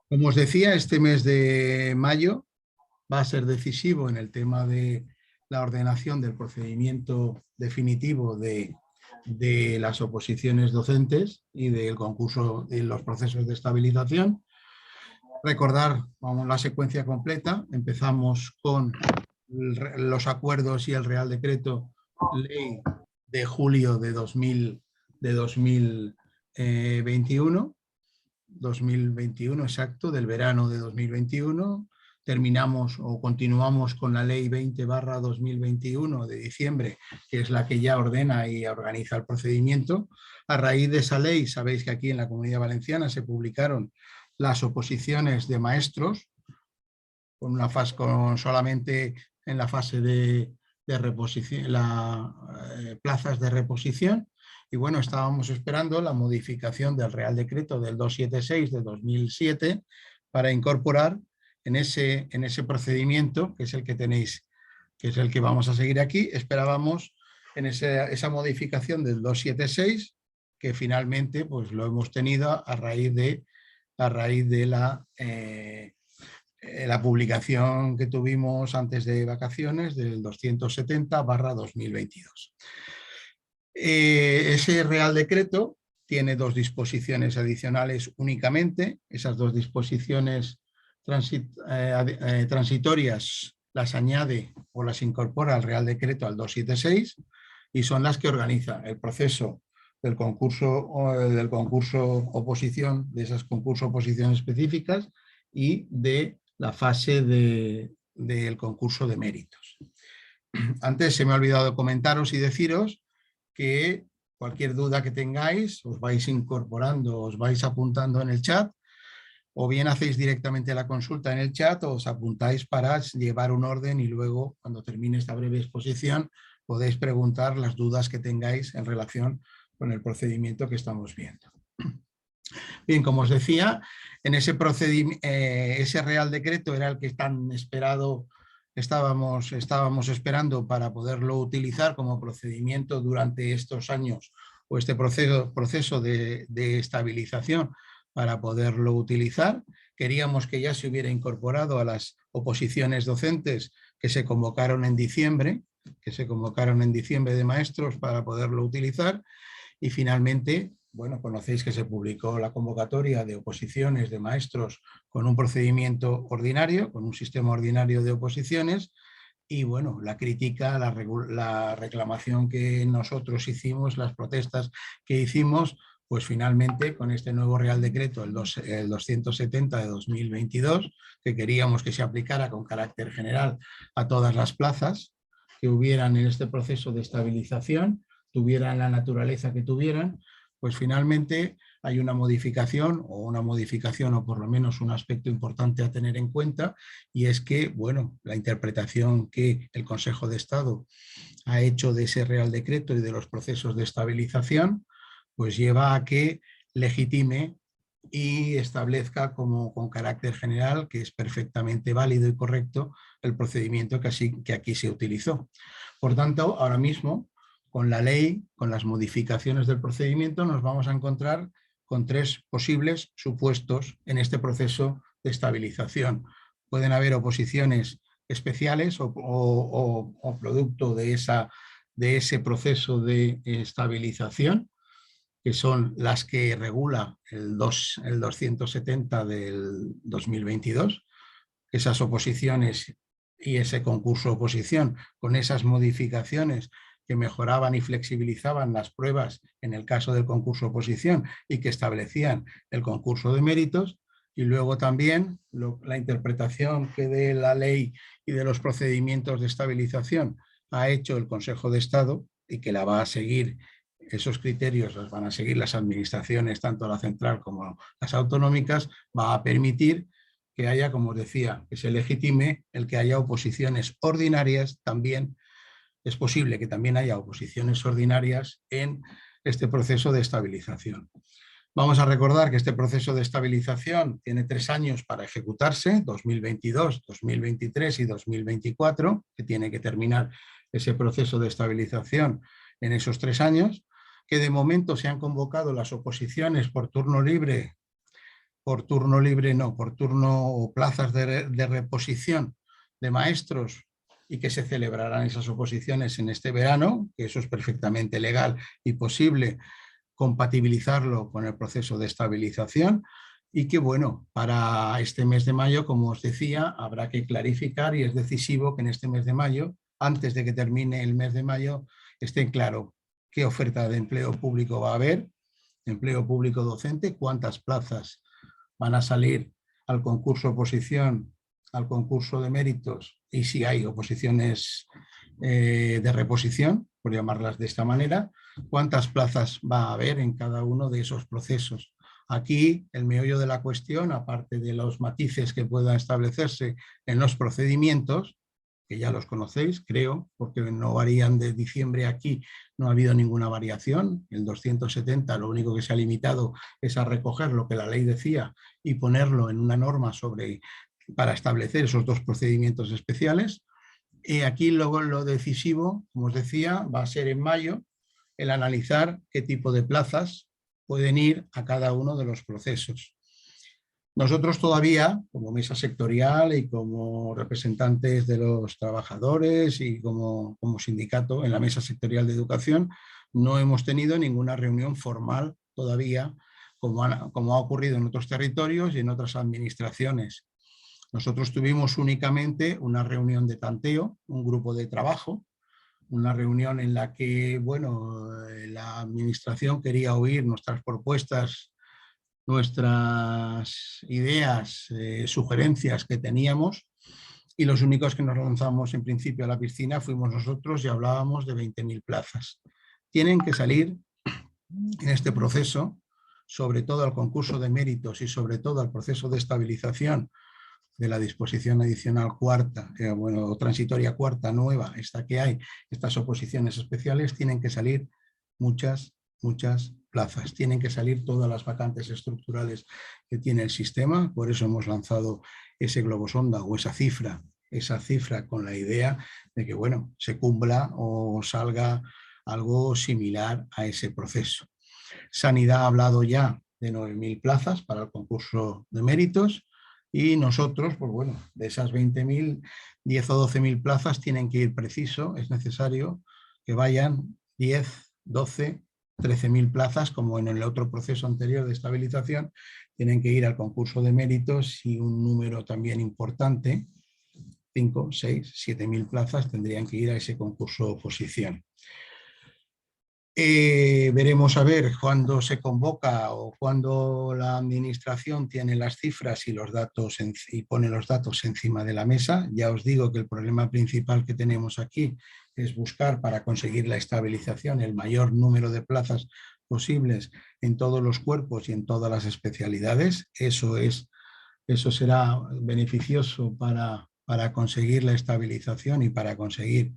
Como os decía, este mes de mayo va a ser decisivo en el tema de la ordenación del procedimiento definitivo de las oposiciones docentes y del concurso de los procesos de estabilización. Recordar, vamos, la secuencia completa. Empezamos con los acuerdos y el Real Decreto Ley de julio de 2021, exacto, del verano de 2021. Terminamos o continuamos con la Ley 20/2021 de diciembre, que es la que ya ordena y organiza el procedimiento. A raíz de esa ley, sabéis que aquí en la Comunidad Valenciana se publicaron las oposiciones de maestros, solamente en la fase de reposición, plazas de reposición. Y bueno, estábamos esperando la modificación del Real Decreto del 276 de 2007 para incorporar en ese procedimiento, que es el que tenéis, que es el que vamos a seguir aquí. Esperábamos en esa modificación del 276, que finalmente pues lo hemos tenido a raíz de la publicación que tuvimos antes de vacaciones del 270/2022. Ese Real Decreto tiene dos disposiciones adicionales únicamente. Esas dos disposiciones transitorias las añade o las incorpora al Real Decreto al 276 y son las que organizan el proceso del concurso oposición, de esas concursos oposición específicas y de la fase del concurso de méritos. Antes se me ha olvidado comentaros y deciros que cualquier duda que tengáis os vais incorporando, os vais apuntando en el chat, o bien hacéis directamente la consulta en el chat o os apuntáis para llevar un orden y luego, cuando termine esta breve exposición, podéis preguntar las dudas que tengáis en relación con el procedimiento que estamos viendo. Bien, como os decía, en ese Real Decreto era el que tan esperado estábamos esperando para poderlo utilizar como procedimiento durante estos años o este proceso de estabilización para poderlo utilizar. Queríamos que ya se hubiera incorporado a las oposiciones docentes que se convocaron en diciembre, de maestros para poderlo utilizar. Y finalmente, bueno, conocéis que se publicó la convocatoria de oposiciones de maestros con un procedimiento ordinario, con un sistema ordinario de oposiciones. Y bueno, la crítica, la reclamación que nosotros hicimos, las protestas que hicimos, pues finalmente con este nuevo Real Decreto, el 270 de 2022, que queríamos que se aplicara con carácter general a todas las plazas que hubieran en este proceso de estabilización, tuvieran la naturaleza que tuvieran, pues finalmente hay una modificación o por lo menos un aspecto importante a tener en cuenta, y es que, bueno, la interpretación que el Consejo de Estado ha hecho de ese Real Decreto y de los procesos de estabilización, pues lleva a que legitime y establezca con carácter general que es perfectamente válido y correcto el procedimiento que aquí se utilizó. Por tanto, ahora mismo, con la ley, con las modificaciones del procedimiento, nos vamos a encontrar con tres posibles supuestos en este proceso de estabilización. Pueden haber oposiciones especiales o producto de ese proceso de estabilización, que son las que regula el 270 del 2022, esas oposiciones y ese concurso oposición con esas modificaciones que mejoraban y flexibilizaban las pruebas en el caso del concurso oposición y que establecían el concurso de méritos. Y luego también la interpretación que de la ley y de los procedimientos de estabilización ha hecho el Consejo de Estado y que la va a seguir. Esos criterios los van a seguir las administraciones, tanto la central como las autonómicas, va a permitir que haya, como os decía, que se legitime el que haya oposiciones ordinarias. También es posible que también haya oposiciones ordinarias en este proceso de estabilización. Vamos a recordar que este proceso de estabilización tiene 3 años para ejecutarse, 2022, 2023 y 2024, que tiene que terminar ese proceso de estabilización en esos 3 años, que de momento se han convocado las oposiciones por turno libre por turno libre, no, por turno o plazas de reposición de maestros y que se celebrarán esas oposiciones en este verano, que eso es perfectamente legal y posible compatibilizarlo con el proceso de estabilización y que, bueno, para este mes de mayo, como os decía, habrá que clarificar y es decisivo que en este mes de mayo, antes de que termine el mes de mayo, esté claro qué oferta de empleo público va a haber, empleo público docente, cuántas plazas van a salir al concurso oposición, al concurso de méritos y si hay oposiciones de reposición, por llamarlas de esta manera, cuántas plazas va a haber en cada uno de esos procesos. Aquí el meollo de la cuestión, aparte de los matices que puedan establecerse en los procedimientos, que ya los conocéis, creo, porque no varían de diciembre aquí, no ha habido ninguna variación. El 270 lo único que se ha limitado es a recoger lo que la ley decía y ponerlo en una norma para establecer esos dos procedimientos especiales. Y aquí luego lo decisivo, como os decía, va a ser en mayo el analizar qué tipo de plazas pueden ir a cada uno de los procesos. Nosotros todavía, como mesa sectorial y como representantes de los trabajadores y como sindicato en la mesa sectorial de educación, no hemos tenido ninguna reunión formal todavía, como ha ocurrido en otros territorios y en otras administraciones. Nosotros tuvimos únicamente una reunión de tanteo, un grupo de trabajo, una reunión en la que, bueno, la administración quería oír nuestras propuestas, nuestras ideas, sugerencias que teníamos y los únicos que nos lanzamos en principio a la piscina fuimos nosotros y hablábamos de 20.000 plazas. Tienen que salir en este proceso, sobre todo al concurso de méritos y sobre todo al proceso de estabilización de la disposición adicional cuarta, bueno, transitoria cuarta nueva, esta que hay, estas oposiciones especiales, tienen que salir muchas plazas, tienen que salir todas las vacantes estructurales que tiene el sistema, por eso hemos lanzado ese globo sonda o esa cifra con la idea de que, bueno, se cumpla o salga algo similar a ese proceso. Sanidad ha hablado ya de 9.000 plazas para el concurso de méritos y nosotros, pues bueno, de esas 20.000, 10 o 12.000 plazas tienen que ir preciso, es necesario que vayan 10, 12, 13.000 plazas, como en el otro proceso anterior de estabilización, tienen que ir al concurso de méritos y un número también importante, 5, 6, 7.000 plazas tendrían que ir a ese concurso de oposición. Veremos a ver cuándo se convoca o cuándo la administración tiene las cifras y los datos y pone los datos encima de la mesa. Ya os digo que el problema principal que tenemos aquí es buscar para conseguir la estabilización el mayor número de plazas posibles en todos los cuerpos y en todas las especialidades. Eso será beneficioso para conseguir la estabilización y para conseguir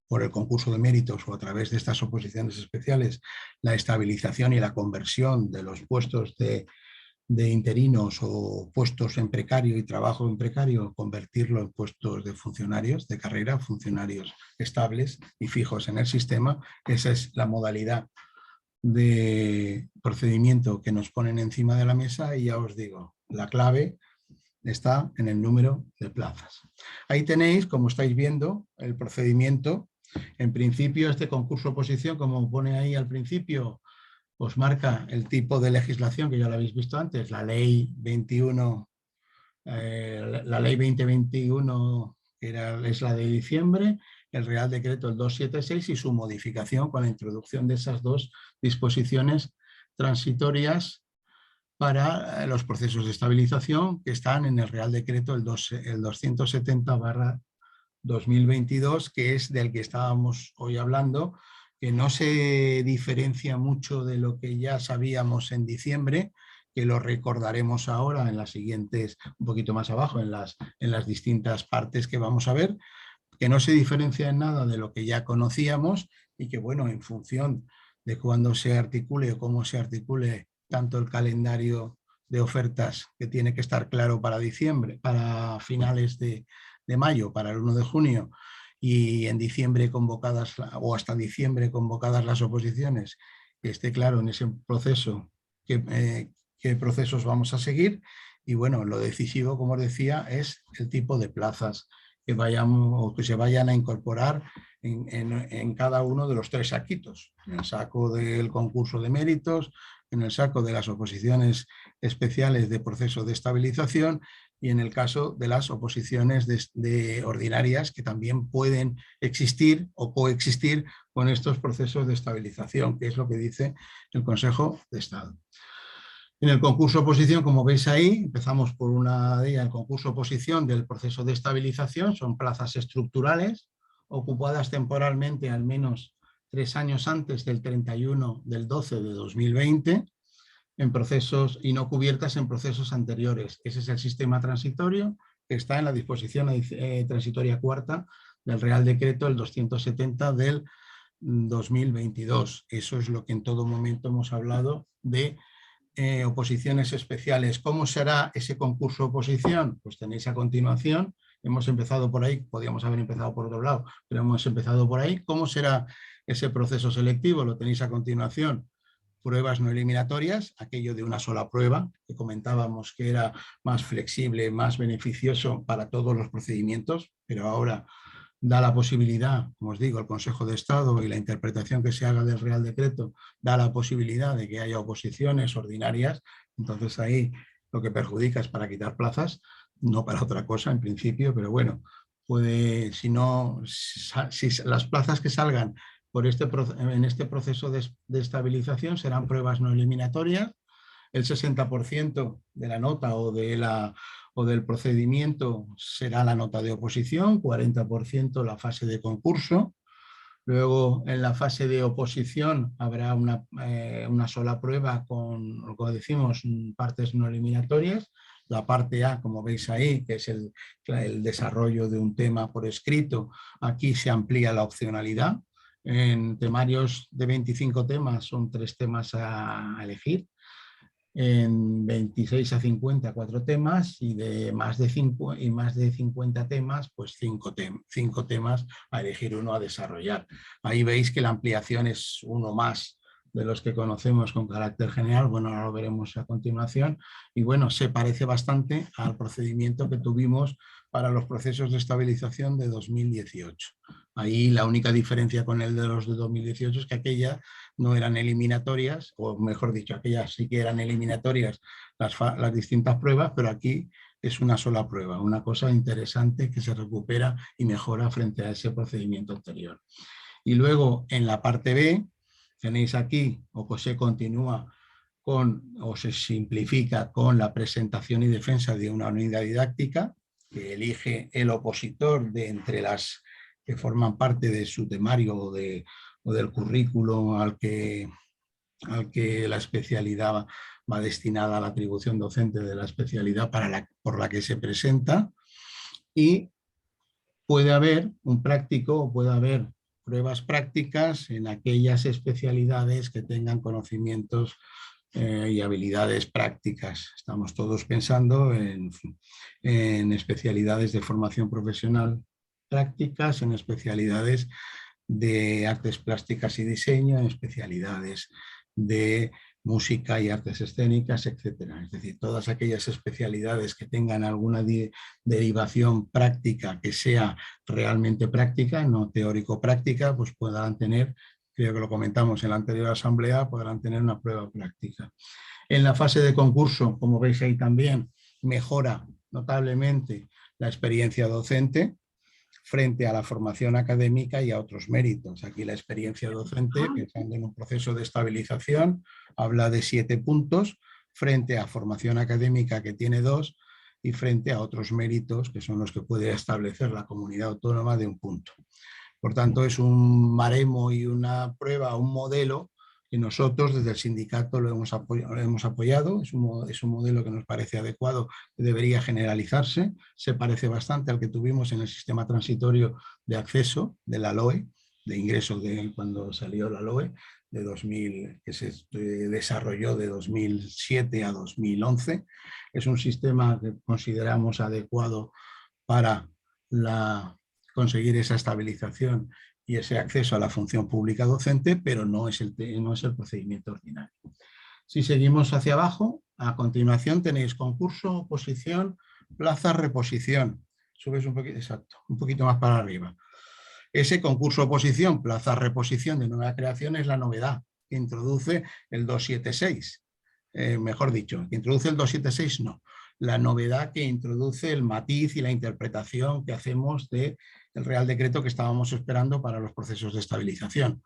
por el concurso de méritos o a través de estas oposiciones especiales, la estabilización y la conversión de los puestos de interinos o puestos en precario y trabajo en precario, convertirlo en puestos de funcionarios de carrera, funcionarios estables y fijos en el sistema. Esa es la modalidad de procedimiento que nos ponen encima de la mesa y ya os digo, la clave está en el número de plazas. Ahí tenéis, como estáis viendo, el procedimiento. En principio, este concurso oposición, como pone ahí al principio, os marca el tipo de legislación que ya lo habéis visto antes, la ley 21, la ley 2021 es la de diciembre, el Real Decreto el 276 y su modificación con la introducción de esas dos disposiciones transitorias para los procesos de estabilización que están en el Real Decreto el 270/2022, que es del que estábamos hoy hablando, que no se diferencia mucho de lo que ya sabíamos en diciembre, que lo recordaremos ahora en las siguientes, un poquito más abajo, en las distintas partes que vamos a ver, que no se diferencia en nada de lo que ya conocíamos y que, bueno, en función de cuándo se articule o cómo se articule tanto el calendario de ofertas, que tiene que estar claro para diciembre, para finales de mayo, para el 1 de junio, y en diciembre convocadas, o hasta diciembre convocadas las oposiciones, que esté claro en ese proceso que qué procesos vamos a seguir y bueno, lo decisivo, como os decía, es el tipo de plazas que se vayan a incorporar en cada uno de los 3 saquitos, en el saco del concurso de méritos, en el saco de las oposiciones especiales de proceso de estabilización y en el caso de las oposiciones de ordinarias que también pueden existir o coexistir con estos procesos de estabilización, que es lo que dice el Consejo de Estado. En el concurso oposición, como veis ahí, empezamos por una de ellas, el concurso oposición del proceso de estabilización, son plazas estructurales ocupadas temporalmente al menos 3 años antes del 31 del 12 de 2020 en procesos y no cubiertas en procesos anteriores. Ese es el sistema transitorio que está en la disposición transitoria cuarta del Real Decreto el 270 del 2022. Eso es lo que en todo momento hemos hablado de oposiciones especiales. ¿Cómo será ese concurso oposición? Pues tenéis a continuación, hemos empezado por ahí, podríamos haber empezado por otro lado, pero hemos empezado por ahí. ¿Cómo será ese proceso selectivo? Lo tenéis a continuación. Pruebas no eliminatorias, aquello de una sola prueba, que comentábamos que era más flexible, más beneficioso para todos los procedimientos, pero ahora da la posibilidad, como os digo, el Consejo de Estado y la interpretación que se haga del Real Decreto da la posibilidad de que haya oposiciones ordinarias, entonces ahí lo que perjudica es para quitar plazas, no para otra cosa en principio, pero bueno, puede, si las plazas que salgan en este proceso de estabilización serán pruebas no eliminatorias, el 60% de la nota o del procedimiento será la nota de oposición, 40% la fase de concurso. Luego, en la fase de oposición habrá una sola prueba con, como decimos, partes no eliminatorias. La parte A, como veis ahí, que es el desarrollo de un tema por escrito, aquí se amplía la opcionalidad. En temarios de 25 temas son 3 temas a elegir. En 26 a 50, 4 temas y de más de 50 temas, pues 5 temas a elegir uno a desarrollar. Ahí veis que la ampliación es uno más de los que conocemos con carácter general, bueno, ahora lo veremos a continuación, y bueno, se parece bastante al procedimiento que tuvimos para los procesos de estabilización de 2018. Ahí la única diferencia con el de los de 2018 es que aquella no eran eliminatorias, o mejor dicho, aquellas sí que eran eliminatorias las distintas pruebas, pero aquí es una sola prueba, una cosa interesante que se recupera y mejora frente a ese procedimiento anterior. Y luego en la parte B tenéis aquí, o se continúa con, o se simplifica con la presentación y defensa de una unidad didáctica que elige el opositor de entre las que forman parte de su temario o del currículo al que la especialidad va destinada a la atribución docente de la especialidad por la que se presenta, y puede haber un práctico o puede haber pruebas prácticas en aquellas especialidades que tengan conocimientos y habilidades prácticas. Estamos todos pensando en especialidades de formación profesional prácticas, en especialidades de artes plásticas y diseño, en especialidades de música y artes escénicas, etcétera. Es decir, todas aquellas especialidades que tengan alguna derivación práctica que sea realmente práctica, no teórico-práctica, pues podrán tener, creo que lo comentamos en la anterior asamblea, podrán tener una prueba práctica. En la fase de concurso, como veis ahí también, mejora notablemente la experiencia docente frente a la formación académica y a otros méritos. Aquí la experiencia docente, pensando en un proceso de estabilización, habla de 7 puntos frente a formación académica, que tiene 2, y frente a otros méritos, que son los que puede establecer la comunidad autónoma, de 1 punto. Por tanto, es un baremo y una prueba, un modelo que nosotros desde el sindicato lo hemos apoyado. Es un modelo que nos parece adecuado, que debería generalizarse. Se parece bastante al que tuvimos en el sistema transitorio de acceso de la LOE, de ingreso cuando salió la LOE, de 2000, que se desarrolló de 2007 a 2011. Es un sistema que consideramos adecuado para conseguir esa estabilización y ese acceso a la función pública docente, pero no es el procedimiento ordinario. Si seguimos hacia abajo, A continuación tenéis concurso, oposición, plaza, reposición. Subes un poquito, exacto, un poquito más para arriba. Ese concurso, oposición, plaza, reposición de nueva creación es la novedad que introduce el 276. Mejor dicho, que introduce el 276 no. La novedad que introduce el matiz y la interpretación que hacemos del Real Decreto que estábamos esperando para los procesos de estabilización.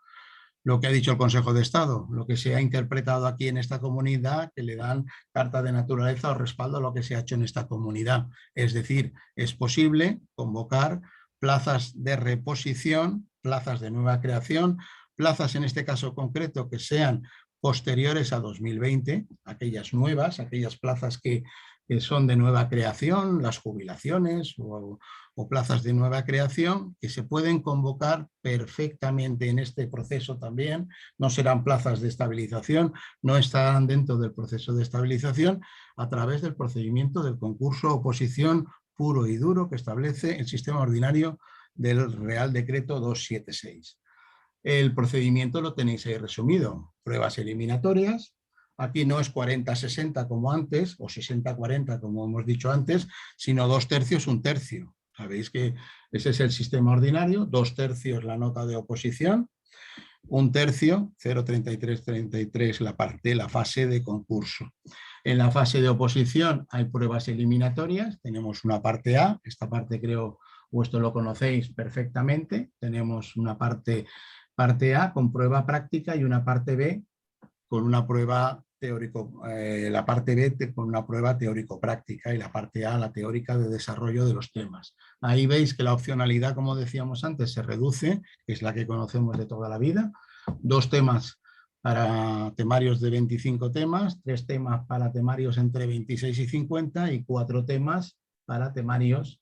Lo que ha dicho el Consejo de Estado, lo que se ha interpretado aquí en esta comunidad, que le dan carta de naturaleza o respaldo a lo que se ha hecho en esta comunidad. Es decir, es posible convocar plazas de reposición, plazas de nueva creación, plazas en este caso concreto que sean posteriores a 2020, aquellas nuevas, aquellas plazas que son de nueva creación, las jubilaciones o plazas de nueva creación que se pueden convocar perfectamente en este proceso también. No serán plazas de estabilización, no estarán dentro del proceso de estabilización a través del procedimiento del concurso oposición puro y duro que establece el sistema ordinario del Real Decreto 276. El procedimiento lo tenéis ahí resumido. Pruebas eliminatorias. Aquí no es 40-60 como antes o 60-40 como hemos dicho antes, sino 2/3, 1/3. Sabéis que ese es el sistema ordinario, 2/3 la nota de oposición, 1/3, 0,33-33 la fase de concurso. En la fase de oposición hay pruebas eliminatorias, tenemos una parte A, esta parte creo, o esto lo conocéis perfectamente, tenemos una parte A con prueba práctica y una parte B con una prueba teórico, la parte B con una prueba teórico-práctica y la parte A, la teórica de desarrollo de los temas. Ahí veis que la opcionalidad, como decíamos antes, se reduce, que es la que conocemos de toda la vida. 2 temas para temarios de 25 temas, 3 temas para temarios entre 26 y 50 y 4 temas para temarios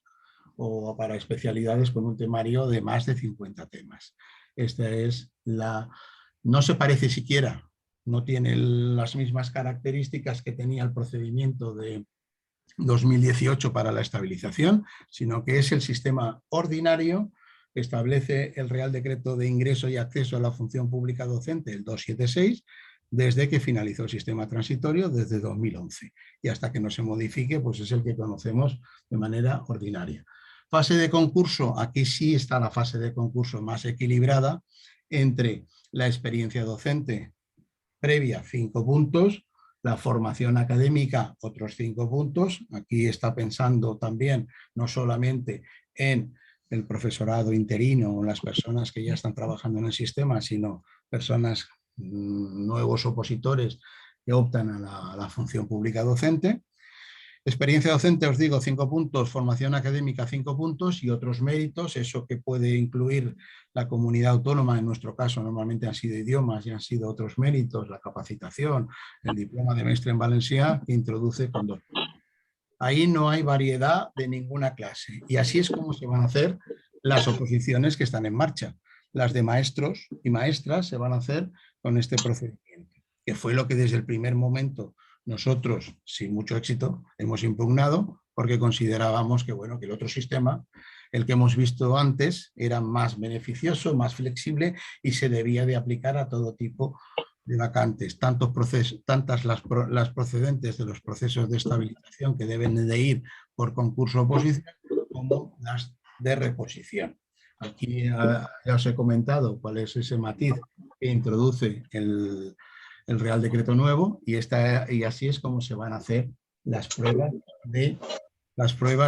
o para especialidades con un temario de más de 50 temas. Esta es la... No se parece siquiera, no tiene las mismas características que tenía el procedimiento de 2018 para la estabilización, sino que es el sistema ordinario que establece el Real Decreto de Ingreso y Acceso a la Función Pública Docente, el 276, desde que finalizó el sistema transitorio, desde 2011. Y hasta que no se modifique, pues es el que conocemos de manera ordinaria. Fase de concurso, aquí sí está la fase de concurso más equilibrada entre la experiencia docente previa, 5 puntos, la formación académica, otros 5 puntos. Aquí está pensando también no solamente en el profesorado interino o las personas que ya están trabajando en el sistema, sino personas, nuevos opositores que optan a la función pública docente. Experiencia docente, os digo, 5 puntos, formación académica 5 puntos y otros méritos, eso que puede incluir la comunidad autónoma, en nuestro caso normalmente han sido idiomas y han sido otros méritos, la capacitación, el diploma de maestre en Valencia, que introduce con 2 puntos. Ahí no hay variedad de ninguna clase y así es como se van a hacer las oposiciones que están en marcha. Las de maestros y maestras se van a hacer con este procedimiento, que fue lo que desde el primer momento nosotros, sin mucho éxito, hemos impugnado porque considerábamos que, bueno, que el otro sistema, el que hemos visto antes, era más beneficioso, más flexible y se debía de aplicar a todo tipo de vacantes, tantas las procedentes de los procesos de estabilización que deben de ir por concurso oposición como las de reposición. Aquí ya os he comentado cuál es ese matiz que introduce el Real Decreto nuevo y así es como se van a hacer las pruebas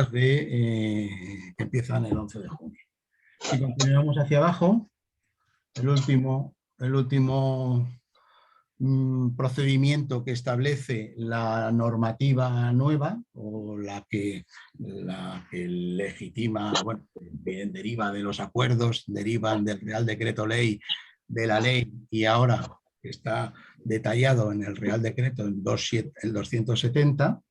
que empiezan el 11 de junio. Si continuamos hacia abajo, el último procedimiento que establece la normativa nueva o la que legitima, bueno, deriva de los acuerdos, derivan del Real Decreto Ley, de la ley y ahora está detallado en el Real Decreto, el 270,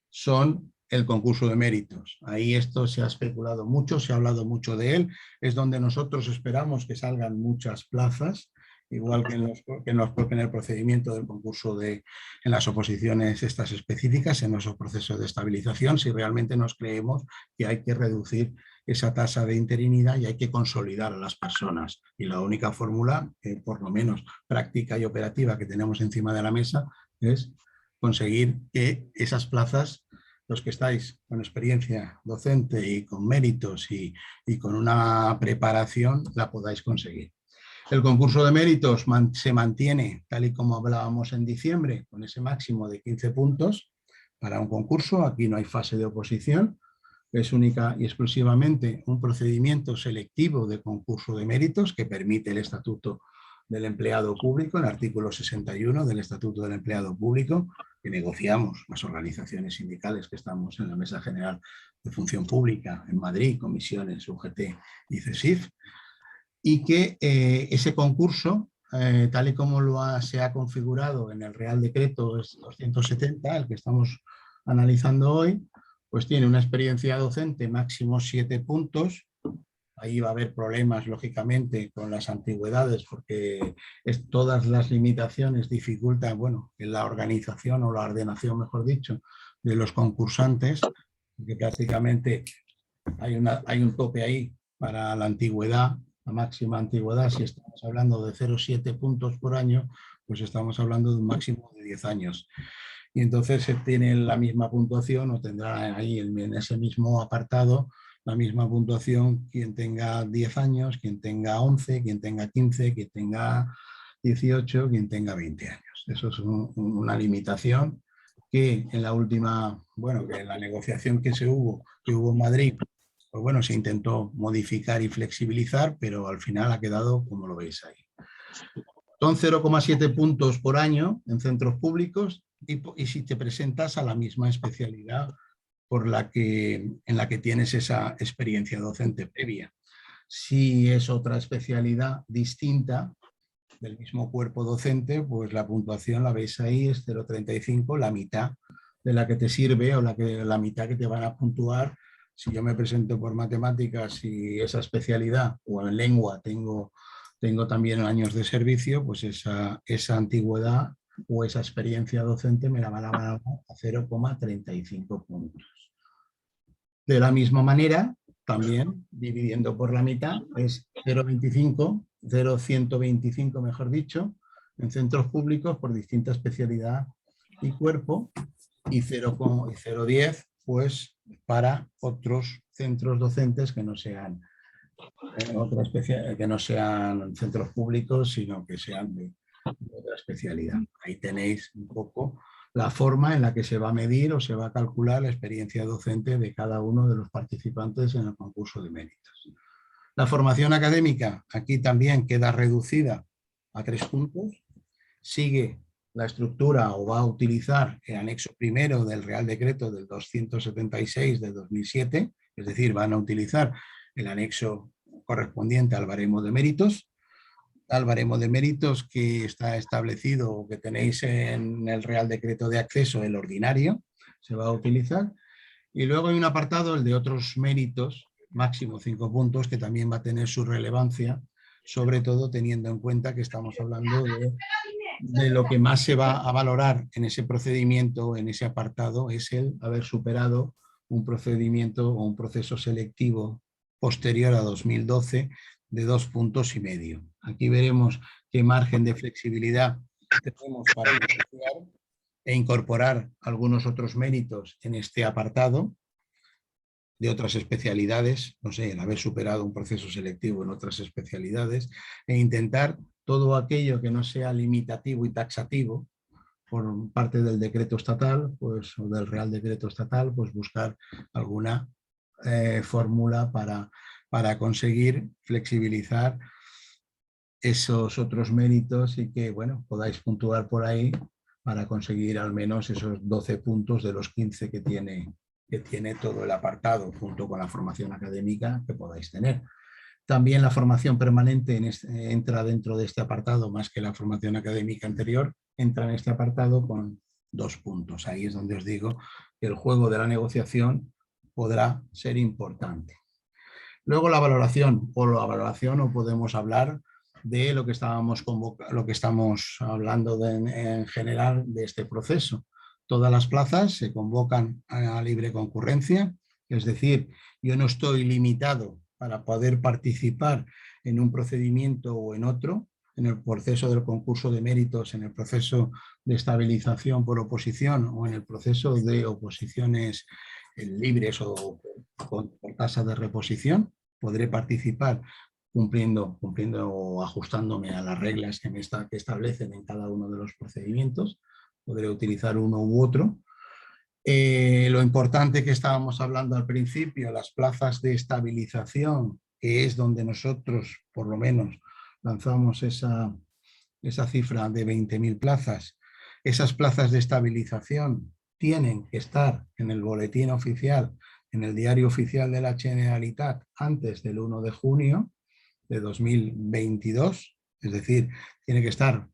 son el concurso de méritos. Ahí esto se ha especulado mucho, se ha hablado mucho de él, es donde nosotros esperamos que salgan muchas plazas, igual que en el procedimiento del concurso en las oposiciones estas específicas, en nuestro proceso de estabilización, si realmente nos creemos que hay que reducir esa tasa de interinidad y hay que consolidar a las personas. Y la única fórmula, por lo menos práctica y operativa, que tenemos encima de la mesa es conseguir que esas plazas, los que estáis con experiencia docente y con méritos y con una preparación, la podáis conseguir. El concurso de méritos se mantiene tal y como hablábamos en diciembre, con ese máximo de 15 puntos para un concurso. Aquí no hay fase de oposición, es única y exclusivamente un procedimiento selectivo de concurso de méritos que permite el Estatuto del Empleado Público, el artículo 61 del Estatuto del Empleado Público, que negociamos las organizaciones sindicales que estamos en la Mesa General de Función Pública en Madrid, comisiones UGT y CESIF, y que ese concurso, tal y como se ha configurado en el Real Decreto 270, el que estamos analizando hoy, pues tiene una experiencia docente máximo 7 puntos. Ahí va a haber problemas, lógicamente, con las antigüedades, porque todas las limitaciones dificultan, bueno, en la organización o la ordenación, mejor dicho, de los concursantes, que prácticamente hay un tope ahí para la antigüedad, la máxima antigüedad. Si estamos hablando de 0,7 puntos por año, pues estamos hablando de un máximo de 10 años. Y entonces se tiene la misma puntuación, o tendrá ahí en ese mismo apartado la misma puntuación quien tenga 10 años, quien tenga 11, quien tenga 15, quien tenga 18, quien tenga 20 años. Eso es una limitación que en la última, bueno, que en la negociación que hubo en Madrid, pues bueno, se intentó modificar y flexibilizar, pero al final ha quedado como lo veis ahí. Son 0,7 puntos por año en centros públicos y si te presentas a la misma especialidad en la que tienes esa experiencia docente previa. Si es otra especialidad distinta del mismo cuerpo docente, pues la puntuación la veis ahí, es 0,35, la mitad de la que te sirve o la mitad que te van a puntuar. Si yo me presento por matemáticas y esa especialidad o en lengua tengo también años de servicio, pues esa antigüedad o esa experiencia docente me la van a dar a 0,35 puntos. De la misma manera, también dividiendo por la mitad, es 0,125, mejor dicho, en centros públicos por distinta especialidad y cuerpo, y 0,10 pues para otros centros docentes que no sean que no sean centros públicos, sino que sean de otra especialidad. Ahí tenéis un poco la forma en la que se va a medir o se va a calcular la experiencia docente de cada uno de los participantes en el concurso de méritos. La formación académica aquí también queda reducida a 3 puntos. Sigue la estructura o va a utilizar el anexo primero del Real Decreto del 276 de 2007, es decir, van a utilizar el anexo correspondiente al baremo de méritos. Al baremo de méritos que está establecido o que tenéis en el Real Decreto de Acceso, el ordinario, se va a utilizar. Y luego hay un apartado, el de otros méritos, máximo 5 puntos, que también va a tener su relevancia, sobre todo teniendo en cuenta que estamos hablando de lo que más se va a valorar en ese procedimiento, en ese apartado, es el haber superado un procedimiento o un proceso selectivo posterior a 2012 de 2,5 puntos. Aquí veremos qué margen de flexibilidad tenemos para negociar e incorporar algunos otros méritos en este apartado de otras especialidades, no sé, el haber superado un proceso selectivo en otras especialidades e intentar todo aquello que no sea limitativo y taxativo por parte del decreto estatal, pues, o del Real Decreto estatal, pues buscar alguna fórmula para conseguir flexibilizar esos otros méritos y que, bueno, podáis puntuar por ahí para conseguir al menos esos 12 puntos de los 15 que tiene todo el apartado, junto con la formación académica que podáis tener. También la formación permanente entra dentro de este apartado, más que la formación académica anterior, entra en este apartado con 2 puntos. Ahí es donde os digo que el juego de la negociación podrá ser importante. Luego la valoración, o podemos hablar de lo que estamos hablando en general de este proceso. Todas las plazas se convocan a libre concurrencia, es decir, yo no estoy limitado para poder participar en un procedimiento o en otro, en el proceso del concurso de méritos, en el proceso de estabilización por oposición o en el proceso de oposiciones libres o por tasa de reposición, podré participar cumpliendo o ajustándome a las reglas que establecen en cada uno de los procedimientos. Podré utilizar uno u otro. Lo importante que estábamos hablando al principio, las plazas de estabilización, que es donde nosotros, por lo menos, lanzamos esa cifra de 20.000 plazas. Esas plazas de estabilización tienen que estar en el boletín oficial, en el diario oficial de la Generalitat, antes del 1 de junio de 2022, es decir, tiene que estar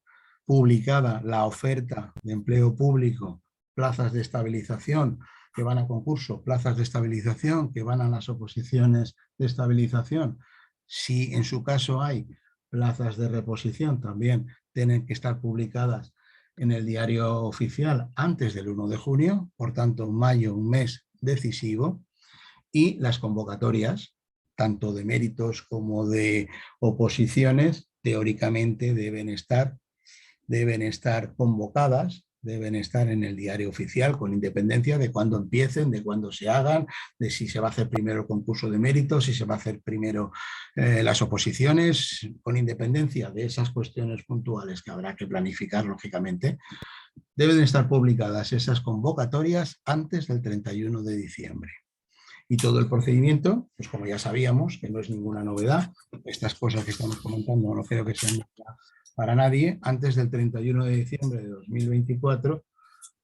publicada la oferta de empleo público, plazas de estabilización que van a concurso, plazas de estabilización que van a las oposiciones de estabilización. Si en su caso hay plazas de reposición, también tienen que estar publicadas en el diario oficial antes del 1 de junio, por tanto, mayo, un mes decisivo, y las convocatorias, tanto de méritos como de oposiciones, teóricamente deben estar convocadas, deben estar en el diario oficial con independencia de cuándo empiecen, de cuándo se hagan, de si se va a hacer primero el concurso de méritos, si se va a hacer primero las oposiciones, con independencia de esas cuestiones puntuales que habrá que planificar, lógicamente, deben estar publicadas esas convocatorias antes del 31 de diciembre. Y todo el procedimiento, pues como ya sabíamos, que no es ninguna novedad, estas cosas que estamos comentando no creo que sean para nadie, antes del 31 de diciembre de 2024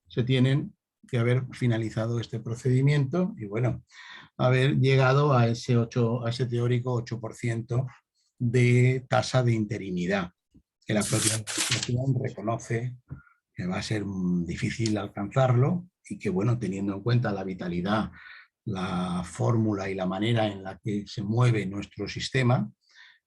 se tienen que haber finalizado este procedimiento y bueno, haber llegado a ese teórico 8% de tasa de interinidad, que la propia administración reconoce que va a ser difícil alcanzarlo y que bueno, teniendo en cuenta la vitalidad, la fórmula y la manera en la que se mueve nuestro sistema,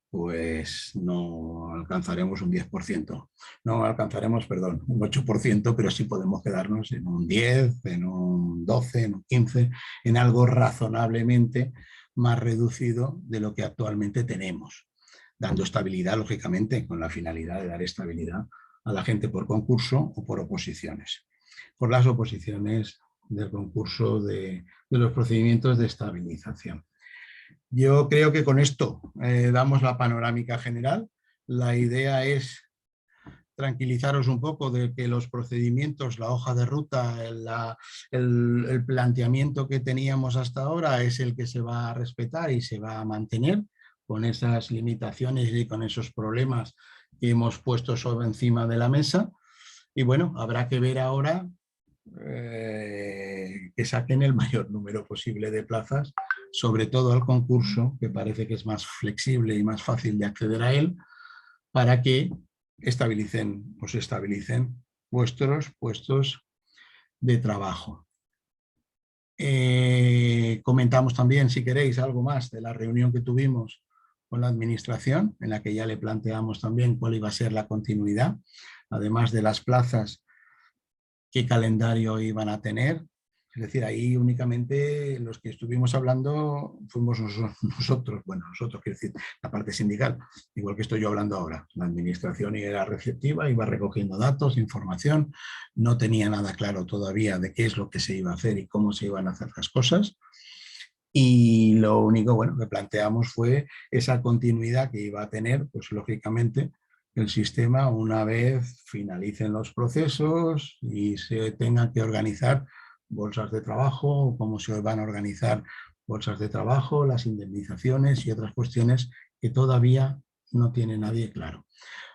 pues no alcanzaremos un 10%. No alcanzaremos, perdón, un 8%, pero sí podemos quedarnos en un 10, en un 12, en un 15, en algo razonablemente más reducido de lo que actualmente tenemos, dando estabilidad, lógicamente, con la finalidad de dar estabilidad a la gente por concurso o por oposiciones. Por las oposiciones del concurso de los procedimientos de estabilización. Yo creo que con esto damos la panorámica general. La idea es tranquilizaros un poco de que los procedimientos, la hoja de ruta, el planteamiento que teníamos hasta ahora es el que se va a respetar y se va a mantener con esas limitaciones y con esos problemas que hemos puesto sobre encima de la mesa. Y bueno, habrá que ver ahora que saquen el mayor número posible de plazas, sobre todo al concurso, que parece que es más flexible y más fácil de acceder a él, para que estabilicen vuestros puestos de trabajo. Comentamos también, si queréis, algo más de la reunión que tuvimos con la administración, en la que ya le planteamos también cuál iba a ser la continuidad, además de las plazas, qué calendario iban a tener. Es decir, ahí únicamente los que estuvimos hablando fuimos nosotros, quiero decir, la parte sindical, igual que estoy yo hablando ahora. La administración era receptiva, iba recogiendo datos, información, no tenía nada claro todavía de qué es lo que se iba a hacer y cómo se iban a hacer las cosas. Y lo único que planteamos fue esa continuidad que iba a tener, pues lógicamente, el sistema una vez finalicen los procesos y se tengan que organizar bolsas de trabajo, cómo se van a organizar bolsas de trabajo, las indemnizaciones y otras cuestiones que todavía no tiene nadie claro.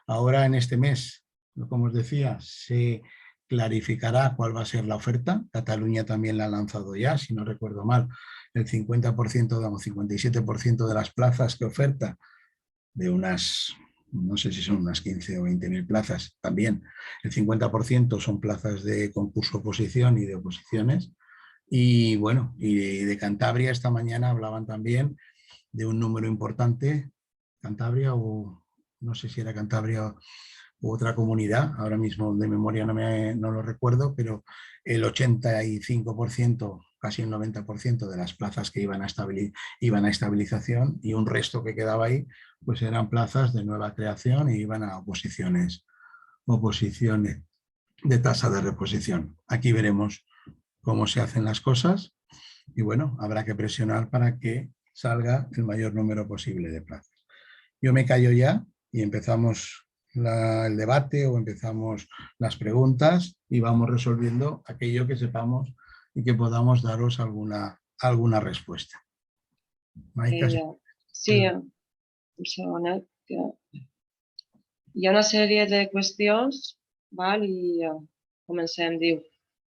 Ahora en este mes, como os decía, se clarificará cuál va a ser la oferta. Cataluña también la ha lanzado ya, si no recuerdo mal, el 50% o 57% de las plazas que oferta, de unas, no sé si son unas 15 o 20.000 plazas también, el 50% son plazas de concurso oposición y de oposiciones. Y bueno, y de Cantabria esta mañana hablaban también de un número importante, Cantabria o no sé si era Cantabria u otra comunidad, ahora mismo de memoria no lo recuerdo, pero el 85% casi el 90% de las plazas que iban a estabilización, y un resto que quedaba ahí pues eran plazas de nueva creación y iban a oposiciones de tasa de reposición. Aquí veremos cómo se hacen las cosas y bueno, habrá que presionar para que salga el mayor número posible de plazas. Yo me callo ya y empezamos el debate o empezamos las preguntas y vamos resolviendo aquello que sepamos y que podamos daros alguna respuesta. Maika, sí, hi ha una sèrie de qüestions, val? I comencem. Diu,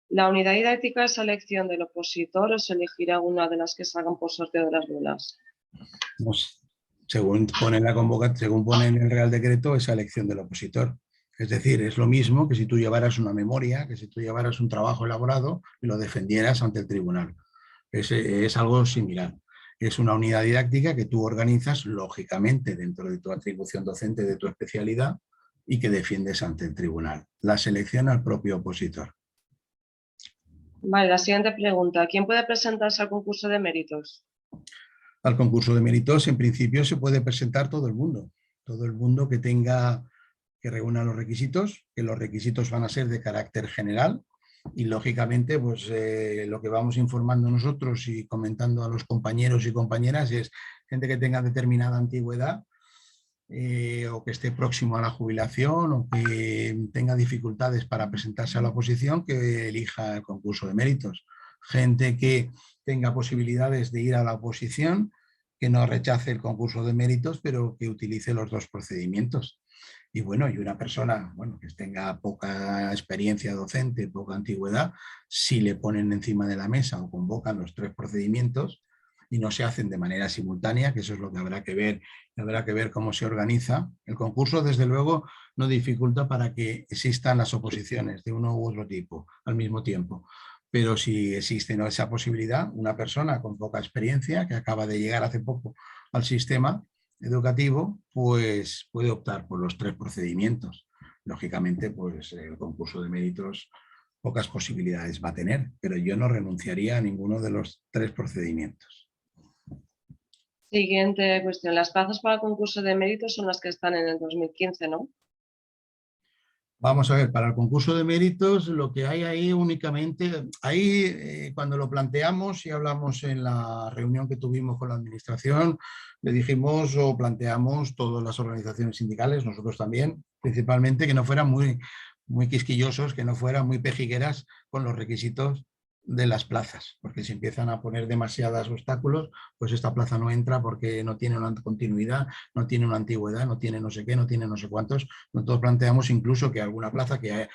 ¿la unidad didáctica es elección del opositor o se elegirá una de las que salgan por sorteo de las rulas? Pues, según pone en la convocatoria, según pone en el Real Decreto, es elección del opositor. Es decir, es lo mismo que si tú llevaras una memoria, que si tú llevaras un trabajo elaborado y lo defendieras ante el tribunal. Es algo similar. Es una unidad didáctica que tú organizas, lógicamente, dentro de tu atribución docente de tu especialidad y que defiendes ante el tribunal. La selecciona el propio opositor. Vale, la siguiente pregunta. ¿Quién puede presentarse al concurso de méritos? Al concurso de méritos, en principio, se puede presentar todo el mundo que reúna los requisitos, que los requisitos van a ser de carácter general y lógicamente pues lo que vamos informando nosotros y comentando a los compañeros y compañeras es gente que tenga determinada antigüedad o que esté próximo a la jubilación o que tenga dificultades para presentarse a la oposición, que elija el concurso de méritos. Gente que tenga posibilidades de ir a la oposición, que no rechace el concurso de méritos, pero que utilice los dos procedimientos. Y bueno, y una persona que tenga poca experiencia docente, poca antigüedad, si le ponen encima de la mesa o convocan los tres procedimientos y no se hacen de manera simultánea, que eso es lo que habrá que ver cómo se organiza. El concurso, desde luego, no dificulta para que existan las oposiciones de uno u otro tipo al mismo tiempo. Pero si existe esa posibilidad, una persona con poca experiencia que acaba de llegar hace poco al sistema educativo, pues puede optar por los tres procedimientos. Lógicamente, pues el concurso de méritos pocas posibilidades va a tener, pero yo no renunciaría a ninguno de los tres procedimientos. Siguiente cuestión. Las plazas para el concurso de méritos son las que están en el 2015, ¿no? Vamos a ver, para el concurso de méritos lo que hay ahí únicamente, cuando lo planteamos y hablamos en la reunión que tuvimos con la administración, le dijimos o planteamos todas las organizaciones sindicales, nosotros también, principalmente que no fueran muy quisquillosos, que no fueran muy pejigueras con los requisitos de las plazas, porque si empiezan a poner demasiados obstáculos, pues esta plaza no entra porque no tiene una continuidad, no tiene una antigüedad, no tiene no sé qué, no tiene no sé cuántos. Nosotros planteamos incluso que alguna plaza que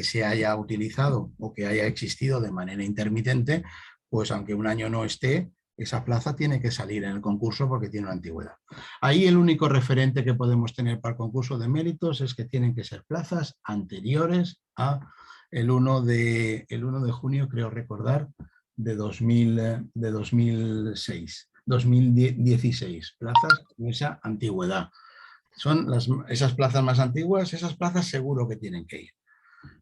se haya utilizado o que haya existido de manera intermitente, pues aunque un año no esté, esa plaza tiene que salir en el concurso porque tiene una antigüedad. Ahí el único referente que podemos tener para el concurso de méritos es que tienen que ser plazas anteriores a el 1 de junio, creo recordar, de 2016, plazas con esa antigüedad. Son esas plazas más antiguas, esas plazas seguro que tienen que ir.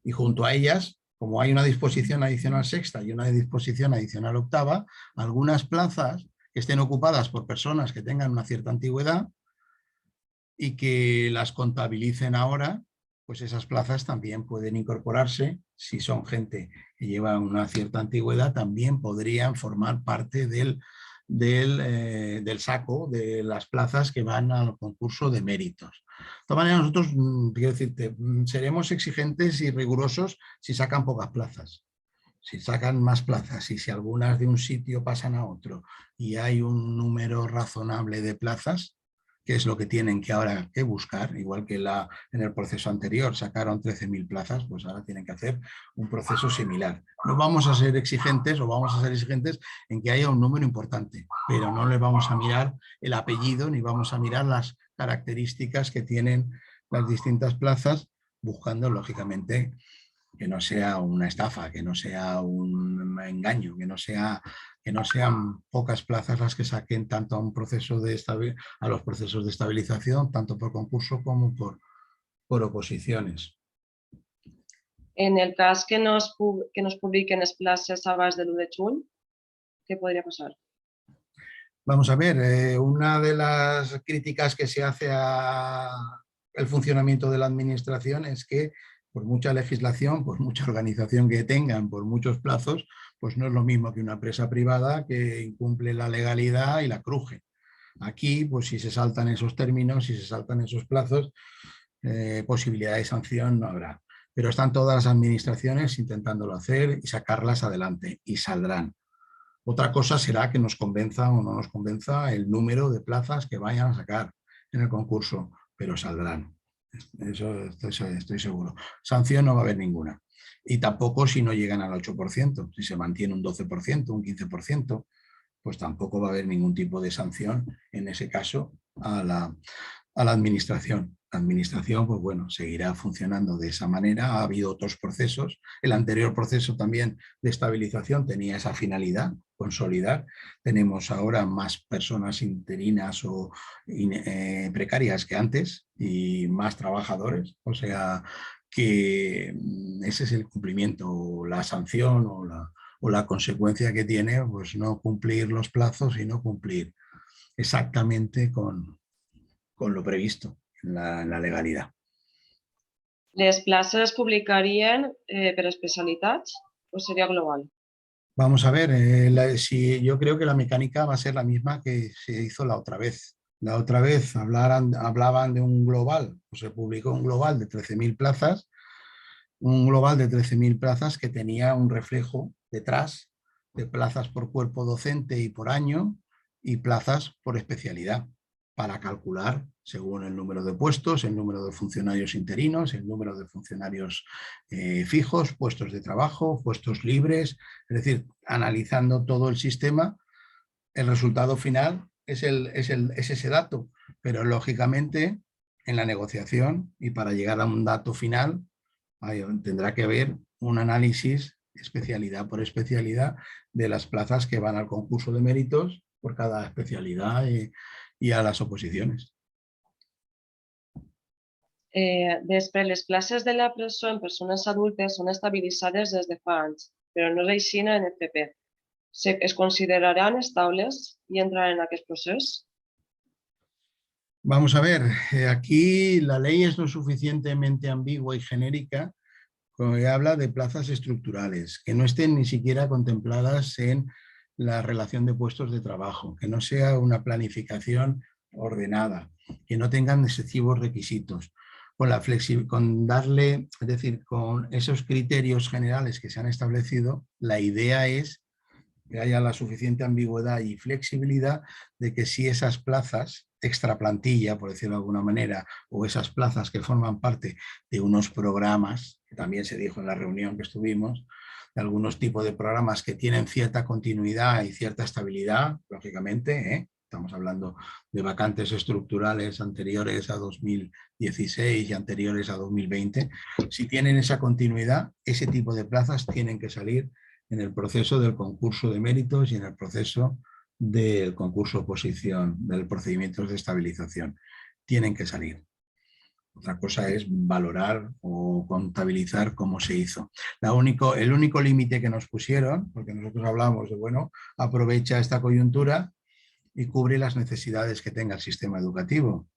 Y junto a ellas, como hay una disposición adicional sexta y una disposición adicional octava, algunas plazas que estén ocupadas por personas que tengan una cierta antigüedad y que las contabilicen ahora, pues esas plazas también pueden incorporarse, si son gente que lleva una cierta antigüedad, también podrían formar parte del saco de las plazas que van al concurso de méritos. De todas maneras, nosotros, quiero decirte, seremos exigentes y rigurosos si sacan pocas plazas. Si sacan más plazas y si algunas de un sitio pasan a otro y hay un número razonable de plazas, que es lo que tienen que ahora que buscar, igual que en el proceso anterior sacaron 13.000 plazas, pues ahora tienen que hacer un proceso similar. No vamos a ser exigentes o vamos a ser exigentes en que haya un número importante, pero no le vamos a mirar el apellido ni vamos a mirar las características que tienen las distintas plazas, buscando lógicamente que no sea una estafa, que no sea un engaño, que no sean pocas plazas las que saquen tanto a los procesos de estabilización, tanto por concurso como por oposiciones. En el cas que no es publiquen les places abans de l'1 de juny, què podria passar? Vamos a ver, una de las críticas que se hace al funcionamiento de la administración es que por mucha legislación, por mucha organización que tengan, por muchos plazos, pues no es lo mismo que una empresa privada que incumple la legalidad y la cruje. Aquí, pues si se saltan esos términos, si se saltan esos plazos, posibilidad de sanción no habrá. Pero están todas las administraciones intentándolo hacer y sacarlas adelante y saldrán. Otra cosa será que nos convenza o no nos convenza el número de plazas que vayan a sacar en el concurso, pero saldrán. Eso estoy seguro. Sanción no va a haber ninguna. Y tampoco si no llegan al 8%, si se mantiene un 12%, un 15%, pues tampoco va a haber ningún tipo de sanción en ese caso a la administración. La administración, pues bueno, seguirá funcionando de esa manera. Ha habido otros procesos. El anterior proceso también de estabilización tenía esa finalidad, consolidar. Tenemos ahora más personas interinas o precarias que antes y más trabajadores. O sea que ese es el cumplimiento, la sanción o la consecuencia que tiene, pues no cumplir los plazos y no cumplir exactamente con lo previsto en la legalidad. Les places es publicarien per especialitats o seria global? Vamos a ver, si yo creo que la mecánica va a ser la misma que se hizo la otra vez. La otra vez hablaban de un global, o se publicó un global de 13.000 plazas, un global de 13.000 plazas que tenía un reflejo detrás de plazas por cuerpo docente y por año y plazas por especialidad para calcular según el número de puestos, el número de funcionarios interinos, el número de funcionarios fijos, puestos de trabajo, puestos libres, es decir, analizando todo el sistema, el resultado final es ese dato, pero lógicamente en la negociación y para llegar a un dato final tendrá que haber un análisis especialidad por especialidad de las plazas que van al concurso de méritos por cada especialidad y a las oposiciones. Després, les places de la presó en persones adultes són estabilitzades des de fa anys, però no és així en FP. Es consideraran estables i entraran en aquest procés? Vamos a ver, aquí la ley es lo suficientemente ambigua y genérica que habla de plazas estructurales, que no estén ni siquiera contempladas en la relación de puestos de trabajo, que no sea una planificación ordenada, que no tengan excesivos requisitos. Con darle, es decir, con esos criterios generales que se han establecido, la idea es que haya la suficiente ambigüedad y flexibilidad de que si esas plazas extra plantilla, por decirlo de alguna manera, o esas plazas que forman parte de unos programas, que también se dijo en la reunión que estuvimos, de algunos tipos de programas que tienen cierta continuidad y cierta estabilidad, lógicamente, estamos hablando de vacantes estructurales anteriores a 2016 y anteriores a 2020, si tienen esa continuidad, ese tipo de plazas tienen que salir en el proceso del concurso de méritos y en el proceso del concurso oposición, del procedimiento de estabilización. Tienen que salir. Otra cosa es valorar o contabilizar cómo se hizo. El único límite que nos pusieron, porque nosotros hablamos de, bueno, aprovecha esta coyuntura y cubre las necesidades que tenga el sistema educativo.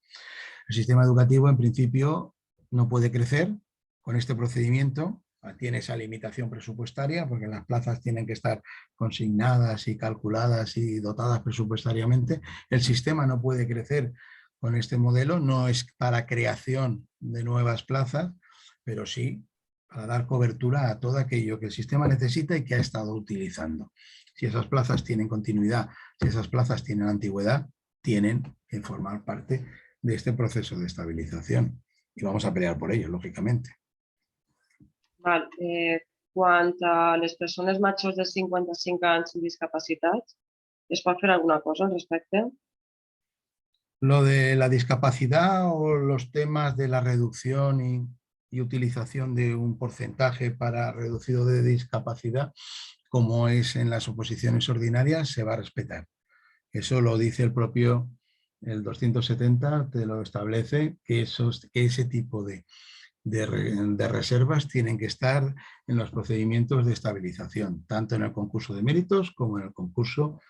El sistema educativo, en principio, no puede crecer con este procedimiento, tiene esa limitación presupuestaria porque las plazas tienen que estar consignadas y calculadas y dotadas presupuestariamente. El sistema no puede crecer con este modelo, no es para creación de nuevas plazas, pero sí para dar cobertura a todo aquello que el sistema necesita y que ha estado utilizando. Si esas plazas tienen continuidad, si esas plazas tienen antigüedad, tienen que formar parte de este proceso de estabilización y vamos a pelear por ello, lógicamente. Val. Quant a les persones majors de 55 anys amb discapacitats, es pot fer alguna cosa al respecte? Lo de la discapacidad o los temas de la reducción y utilización de un porcentaje para reducido de discapacidad, como es en las oposiciones ordinarias, se va a respetar. Eso lo dice el 270, te lo establece, que ese tipo de de reservas tienen que estar en los procedimientos de estabilización, tanto en el concurso de méritos como en el concurso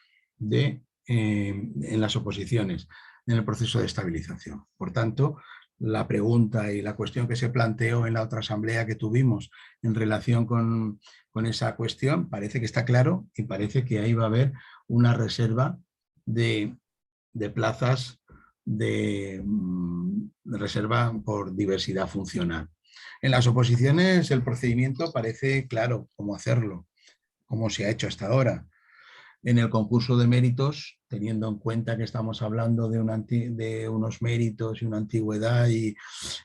en las oposiciones, en el proceso de estabilización. Por tanto, la pregunta y la cuestión que se planteó en la otra asamblea que tuvimos en relación con esa cuestión, parece que está claro y parece que ahí va a haber una reserva de plazas de reserva por diversidad funcional. En las oposiciones el procedimiento parece claro cómo hacerlo, como se ha hecho hasta ahora. En el concurso de méritos, teniendo en cuenta que estamos hablando de unos méritos y una antigüedad y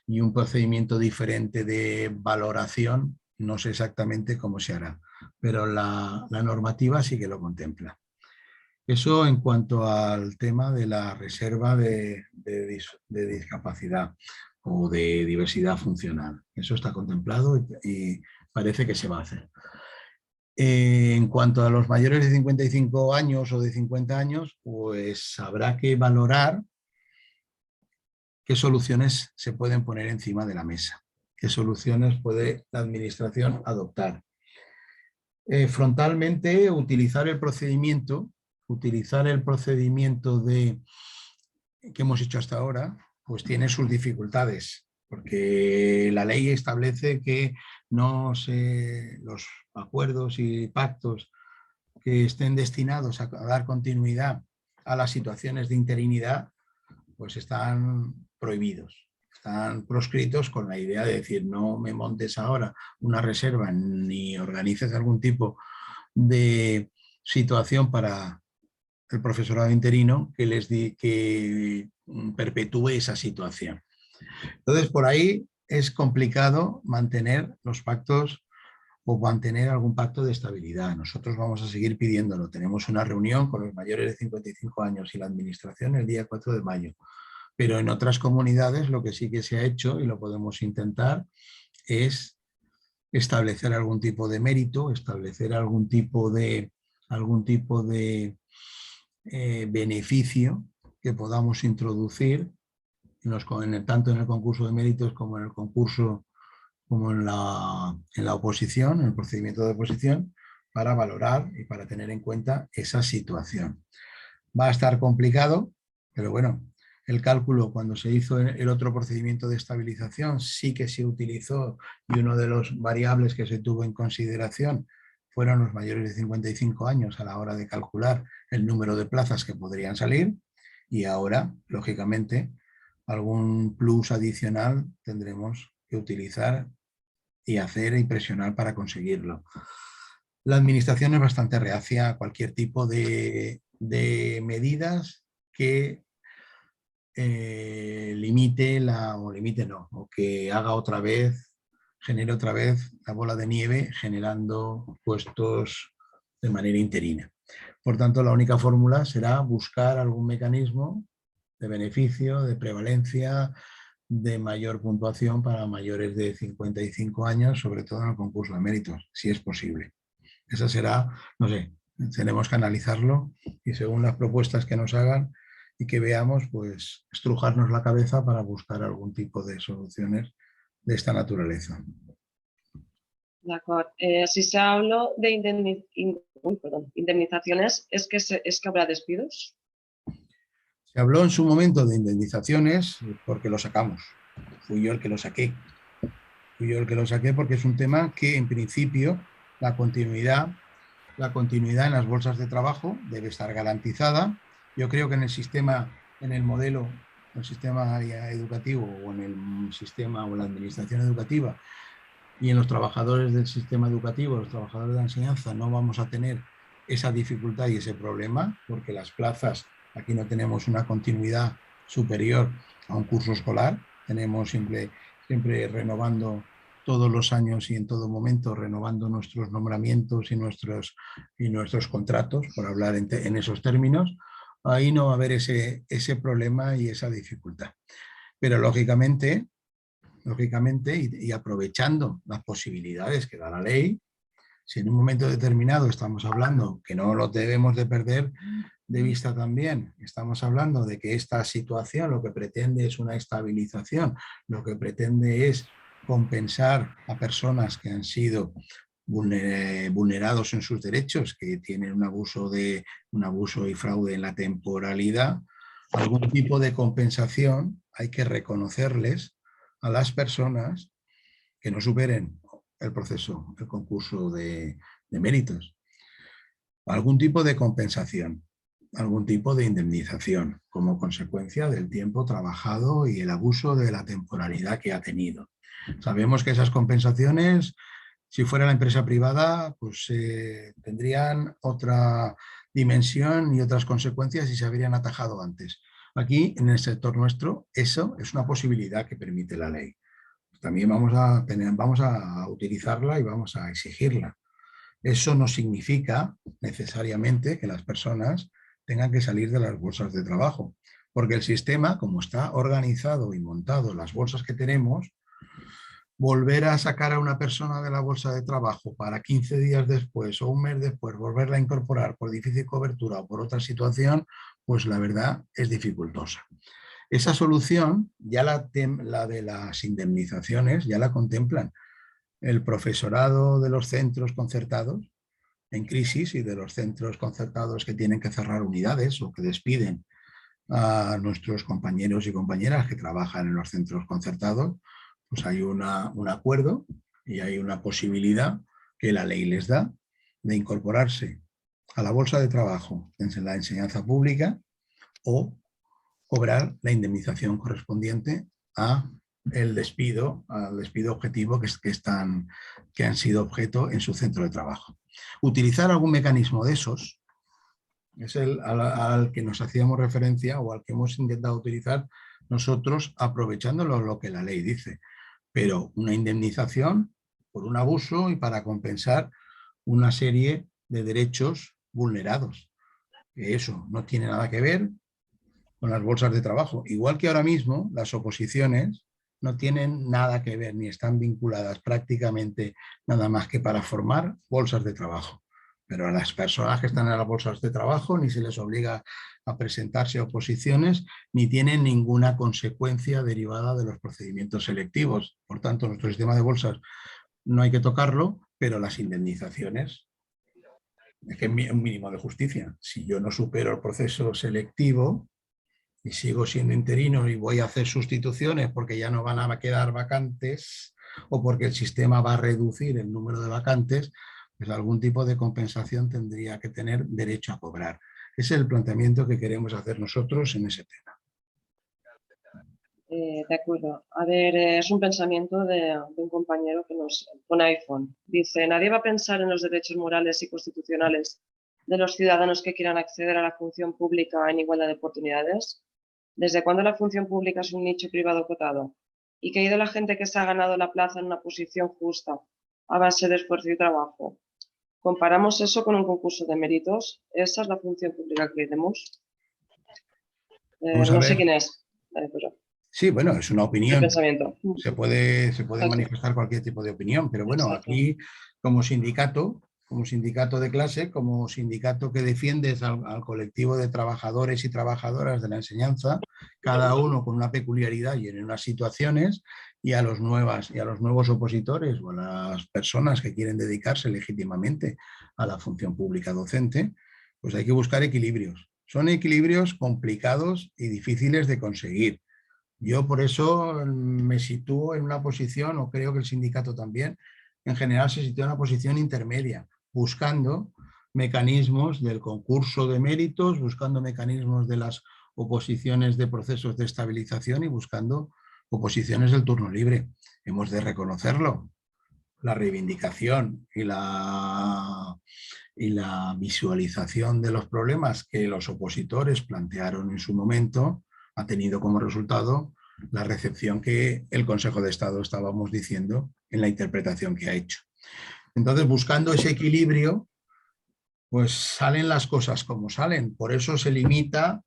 un procedimiento diferente de valoración, no sé exactamente cómo se hará, pero la normativa sí que lo contempla. Eso en cuanto al tema de la reserva de discapacidad o de diversidad funcional. Eso está contemplado y parece que se va a hacer. En cuanto a los mayores de 55 años o de 50 años, pues habrá que valorar qué soluciones se pueden poner encima de la mesa, qué soluciones puede la administración adoptar. Frontalmente, utilizar el procedimiento que hemos hecho hasta ahora, pues tiene sus dificultades, porque la ley establece que los acuerdos y pactos que estén destinados a dar continuidad a las situaciones de interinidad, pues están prohibidos, están proscritos con la idea de decir no me montes ahora una reserva ni organices algún tipo de situación para el profesorado interino que perpetúe esa situación. Entonces, por ahí es complicado mantener los pactos o mantener algún pacto de estabilidad. Nosotros vamos a seguir pidiéndolo. Tenemos una reunión con los mayores de 55 años y la administración el día 4 de mayo. Pero en otras comunidades lo que sí que se ha hecho, y lo podemos intentar, es establecer algún tipo de mérito, establecer algún tipo de beneficio que podamos introducir tanto en el concurso de méritos como en el concurso, como en la oposición, en el procedimiento de oposición, para valorar y para tener en cuenta esa situación. Va a estar complicado, pero bueno, el cálculo cuando se hizo el otro procedimiento de estabilización sí que se utilizó y uno de los variables que se tuvo en consideración fueron los mayores de 55 años a la hora de calcular el número de plazas que podrían salir y ahora, lógicamente, algún plus adicional tendremos que utilizar y hacer y presionar para conseguirlo. La administración es bastante reacia a cualquier tipo de medidas que o que haga otra vez, genere otra vez la bola de nieve generando puestos de manera interina. Por tanto, la única fórmula será buscar algún mecanismo de beneficio, de prevalencia, de mayor puntuación para mayores de 55 años, sobre todo en el concurso de méritos, si es posible. Esa será, no sé, tenemos que analizarlo y según las propuestas que nos hagan y que veamos, pues estrujarnos la cabeza para buscar algún tipo de soluciones de esta naturaleza. D'acord. Si se habla de indemnizaciones, ¿es que habrá despidos? Se habló en su momento de indemnizaciones porque lo sacamos. Fui yo el que lo saqué. Porque es un tema que en principio la continuidad en las bolsas de trabajo debe estar garantizada. Yo creo que en el sistema, en el modelo, en el sistema educativo o en el sistema o en la administración educativa y en los trabajadores del sistema educativo, los trabajadores de la enseñanza, no vamos a tener esa dificultad y ese problema, porque las plazas, aquí no tenemos una continuidad superior a un curso escolar, tenemos siempre renovando todos los años y en todo momento renovando nuestros nombramientos y nuestros contratos, por hablar en esos términos, ahí no va a haber ese problema y esa dificultad. Pero lógicamente y aprovechando las posibilidades que da la ley, si en un momento determinado estamos hablando, que no lo debemos de perder de vista también, estamos hablando de que esta situación lo que pretende es una estabilización, lo que pretende es compensar a personas que han sido vulnerados en sus derechos, que tienen un abuso y fraude en la temporalidad, algún tipo de compensación hay que reconocerles a las personas que no superen el proceso, el concurso de méritos. Algún tipo de compensación, algún tipo de indemnización como consecuencia del tiempo trabajado y el abuso de la temporalidad que ha tenido. Sabemos que esas compensaciones, si fuera la empresa privada, pues tendrían otra dimensión y otras consecuencias y se habrían atajado antes. Aquí, en el sector nuestro, eso es una posibilidad que permite la ley. También vamos a utilizarla y vamos a exigirla. Eso no significa necesariamente que las personas tengan que salir de las bolsas de trabajo, porque el sistema, como está organizado y montado, las bolsas que tenemos, volver a sacar a una persona de la bolsa de trabajo para 15 días después o un mes después volverla a incorporar por difícil cobertura o por otra situación, pues la verdad es dificultosa. Esa solución, ya la de las indemnizaciones, ya la contemplan el profesorado de los centros concertados en crisis y de los centros concertados que tienen que cerrar unidades o que despiden a nuestros compañeros y compañeras que trabajan en los centros concertados, pues hay un acuerdo y hay una posibilidad que la ley les da de incorporarse a la bolsa de trabajo en la enseñanza pública o cobrar la indemnización correspondiente al despido objetivo que han sido objeto en su centro de trabajo. Utilizar algún mecanismo de esos es al que nos hacíamos referencia o al que hemos intentado utilizar nosotros aprovechando lo que la ley dice, pero una indemnización por un abuso y para compensar una serie de derechos vulnerados. Eso no tiene nada que ver con las bolsas de trabajo. Igual que ahora mismo las oposiciones no tienen nada que ver ni están vinculadas prácticamente nada más que para formar bolsas de trabajo. Pero a las personas que están en las bolsas de trabajo ni se les obliga a presentarse a oposiciones ni tienen ninguna consecuencia derivada de los procedimientos selectivos. Por tanto, nuestro sistema de bolsas no hay que tocarlo, pero las indemnizaciones es que es un mínimo de justicia. Si yo no supero el proceso selectivo y sigo siendo interino y voy a hacer sustituciones porque ya no van a quedar vacantes o porque el sistema va a reducir el número de vacantes, pues algún tipo de compensación tendría que tener derecho a cobrar. Ese es el planteamiento que queremos hacer nosotros en ese tema. De acuerdo. A ver, es un pensamiento de un compañero que nos pone iPhone. Dice, nadie va a pensar en los derechos morales y constitucionales de los ciudadanos que quieran acceder a la función pública en igualdad de oportunidades. ¿Desde cuándo la función pública es un nicho privado acotado? ¿Y qué hay de la gente que se ha ganado la plaza en una posición justa a base de esfuerzo y trabajo? ¿Comparamos eso con un concurso de méritos? ¿Esa es la función pública que queremos? No sé quién es, pero sí, bueno, es una opinión. Pensamiento. Se puede manifestar cualquier tipo de opinión, pero bueno, exacto. Aquí como sindicato de clase, como sindicato que defiendes al colectivo de trabajadores y trabajadoras de la enseñanza, cada uno con una peculiaridad y en unas situaciones, y a los nuevos opositores o a las personas que quieren dedicarse legítimamente a la función pública docente, pues hay que buscar equilibrios. Son equilibrios complicados y difíciles de conseguir. Yo por eso me sitúo en una posición, o creo que el sindicato también, en general se sitúa en una posición intermedia, buscando mecanismos del concurso de méritos, buscando mecanismos de las oposiciones de procesos de estabilización y buscando oposiciones del turno libre. Hemos de reconocerlo. La reivindicación y la visualización de los problemas que los opositores plantearon en su momento ha tenido como resultado la recepción que el Consejo de Estado estábamos diciendo en la interpretación que ha hecho. Entonces, buscando ese equilibrio, pues salen las cosas como salen. Por eso se limita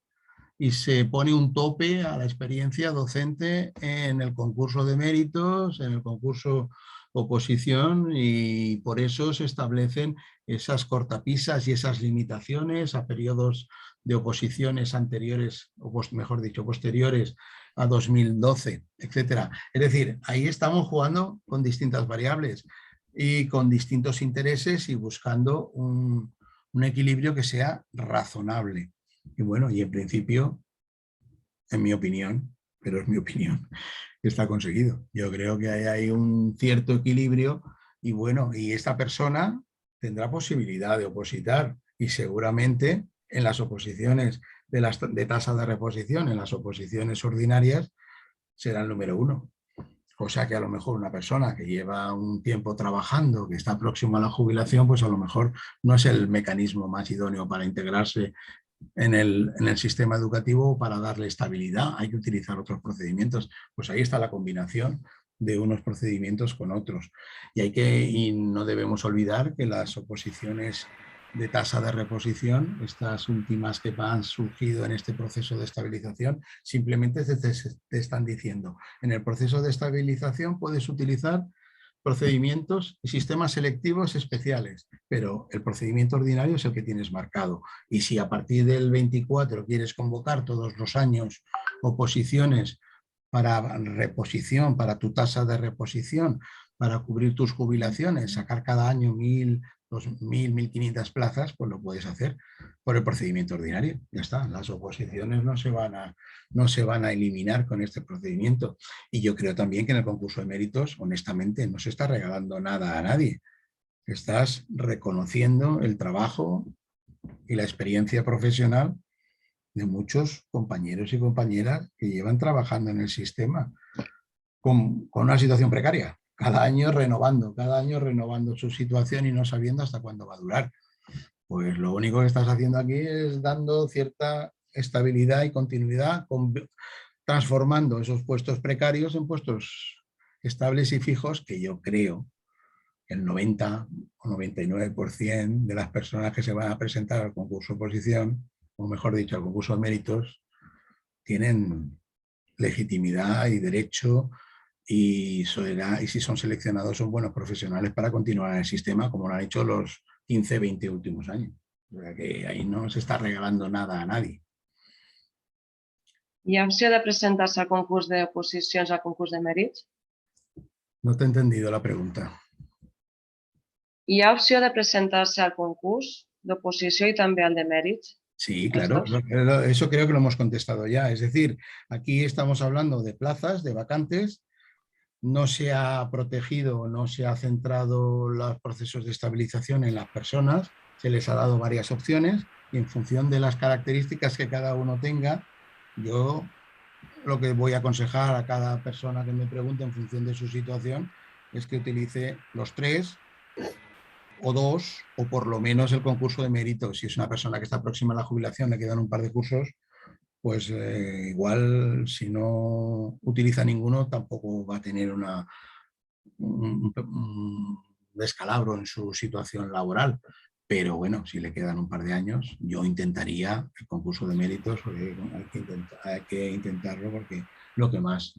y se pone un tope a la experiencia docente en el concurso de méritos, en el concurso oposición y por eso se establecen esas cortapisas y esas limitaciones a periodos de oposiciones anteriores, o mejor dicho, posteriores a 2012, etcétera. Es decir, ahí estamos jugando con distintas variables y con distintos intereses y buscando un equilibrio que sea razonable. Y bueno, y en principio, en mi opinión, pero es mi opinión, está conseguido. Yo creo que hay un cierto equilibrio y bueno, y esta persona tendrá posibilidad de opositar y seguramente en las oposiciones de tasa de reposición, en las oposiciones ordinarias, será el número 1. Cosa que a lo mejor una persona que lleva un tiempo trabajando, que está próximo a la jubilación, pues a lo mejor no es el mecanismo más idóneo para integrarse en el sistema educativo para darle estabilidad. Hay que utilizar otros procedimientos. Pues ahí está la combinación de unos procedimientos con otros. Y no debemos olvidar que las oposiciones de tasa de reposición, estas últimas que han surgido en este proceso de estabilización, simplemente te están diciendo, en el proceso de estabilización puedes utilizar procedimientos y sistemas selectivos especiales, pero el procedimiento ordinario es el que tienes marcado. Y si a partir del 24 quieres convocar todos los años oposiciones para reposición, para tu tasa de reposición, para cubrir tus jubilaciones, sacar cada año 1.000, 2.000, 1.500 plazas, pues lo puedes hacer por el procedimiento ordinario. Ya está, las oposiciones no se van a eliminar con este procedimiento. Y yo creo también que en el concurso de méritos, honestamente, no se está regalando nada a nadie. Estás reconociendo el trabajo y la experiencia profesional de muchos compañeros y compañeras que llevan trabajando en el sistema con una situación precaria, cada año renovando su situación y no sabiendo hasta cuándo va a durar. Pues lo único que estás haciendo aquí es dando cierta estabilidad y continuidad, transformando esos puestos precarios en puestos estables y fijos, que yo creo que el 90 o 99% de las personas que se van a presentar al concurso de oposición, o mejor dicho, al concurso de méritos, tienen legitimidad y derecho y si son seleccionados son buenos profesionales para continuar en el sistema como lo han hecho los 15, 20 últimos años. O sea que ahí no se está regalando nada a nadie. Hi ha opció de presentar-se al concurs d'oposicions al concurs de mèrits? No te he entendido la pregunta. Hi ha opció de presentar-se al concurs d'oposició i també al de mèrits? Sí, claro, eso creo que lo hemos contestado ya. Es decir, aquí estamos hablando de plazas, de vacantes. No se ha protegido, no se ha centrado los procesos de estabilización en las personas. Se les ha dado varias opciones y en función de las características que cada uno tenga, yo lo que voy a aconsejar a cada persona que me pregunte en función de su situación es que utilice los 3 o 2 o por lo menos el concurso de méritos. Si es una persona que está próxima a la jubilación, le quedan un par de cursos, pues igual si no utiliza ninguno tampoco va a tener un descalabro en su situación laboral. Pero bueno, si le quedan un par de años, yo intentaría el concurso de méritos, porque hay que intentarlo porque lo que más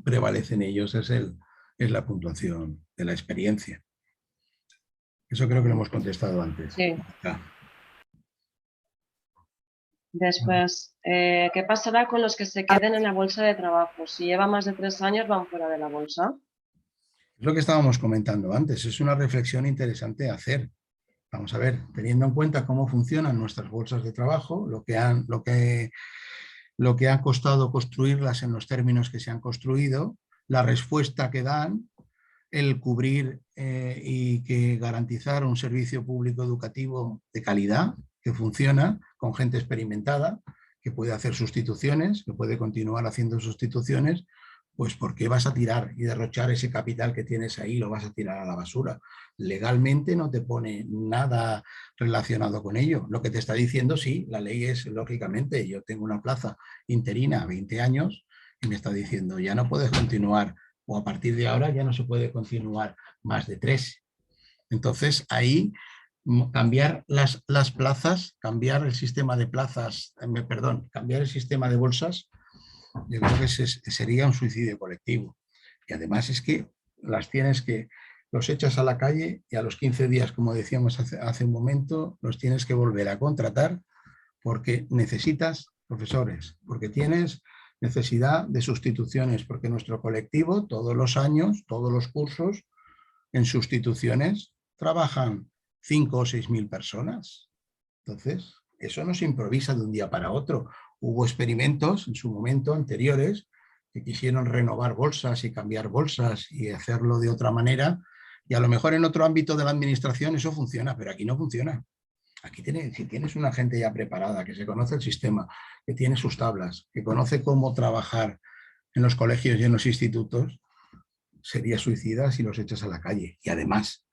prevalece en ellos es la puntuación de la experiencia. Eso creo que lo hemos contestado antes. Sí. Después, ¿qué pasará con los que se queden en la bolsa de trabajo? Si llevan más de 3 años, van fuera de la bolsa. Es lo que estábamos comentando antes. Es una reflexión interesante a hacer. Vamos a ver, teniendo en cuenta cómo funcionan nuestras bolsas de trabajo, lo que ha costado construirlas en los términos que se han construido, la respuesta que dan, el cubrir y que garantizar un servicio público educativo de calidad, que funciona, con gente experimentada, que puede hacer sustituciones, que puede continuar haciendo sustituciones, pues ¿por qué vas a tirar y derrochar ese capital que tienes ahí y lo vas a tirar a la basura? Legalmente no te pone nada relacionado con ello. Lo que te está diciendo, sí, la ley es, lógicamente, yo tengo una plaza interina a 20 años y me está diciendo, ya no puedes continuar o a partir de ahora ya no se puede continuar más de 3. Entonces ahí cambiar las plazas, cambiar el sistema de plazas, cambiar el sistema de bolsas, yo creo que sería un suicidio colectivo. Y además es que los echas a la calle y a los 15 días, como decíamos hace un momento, los tienes que volver a contratar porque necesitas profesores, porque tienes necesidad de sustituciones, porque nuestro colectivo todos los años, todos los cursos, en sustituciones trabajan 5 o 6 mil personas. Entonces, eso no se improvisa de un día para otro. Hubo experimentos en su momento anteriores que quisieron renovar bolsas y cambiar bolsas y hacerlo de otra manera, y a lo mejor en otro ámbito de la administración eso funciona, pero aquí no funciona. Aquí si tienes una gente ya preparada, que se conoce el sistema, que tiene sus tablas, que conoce cómo trabajar en los colegios y en los institutos, sería suicida si los echas a la calle. Y además,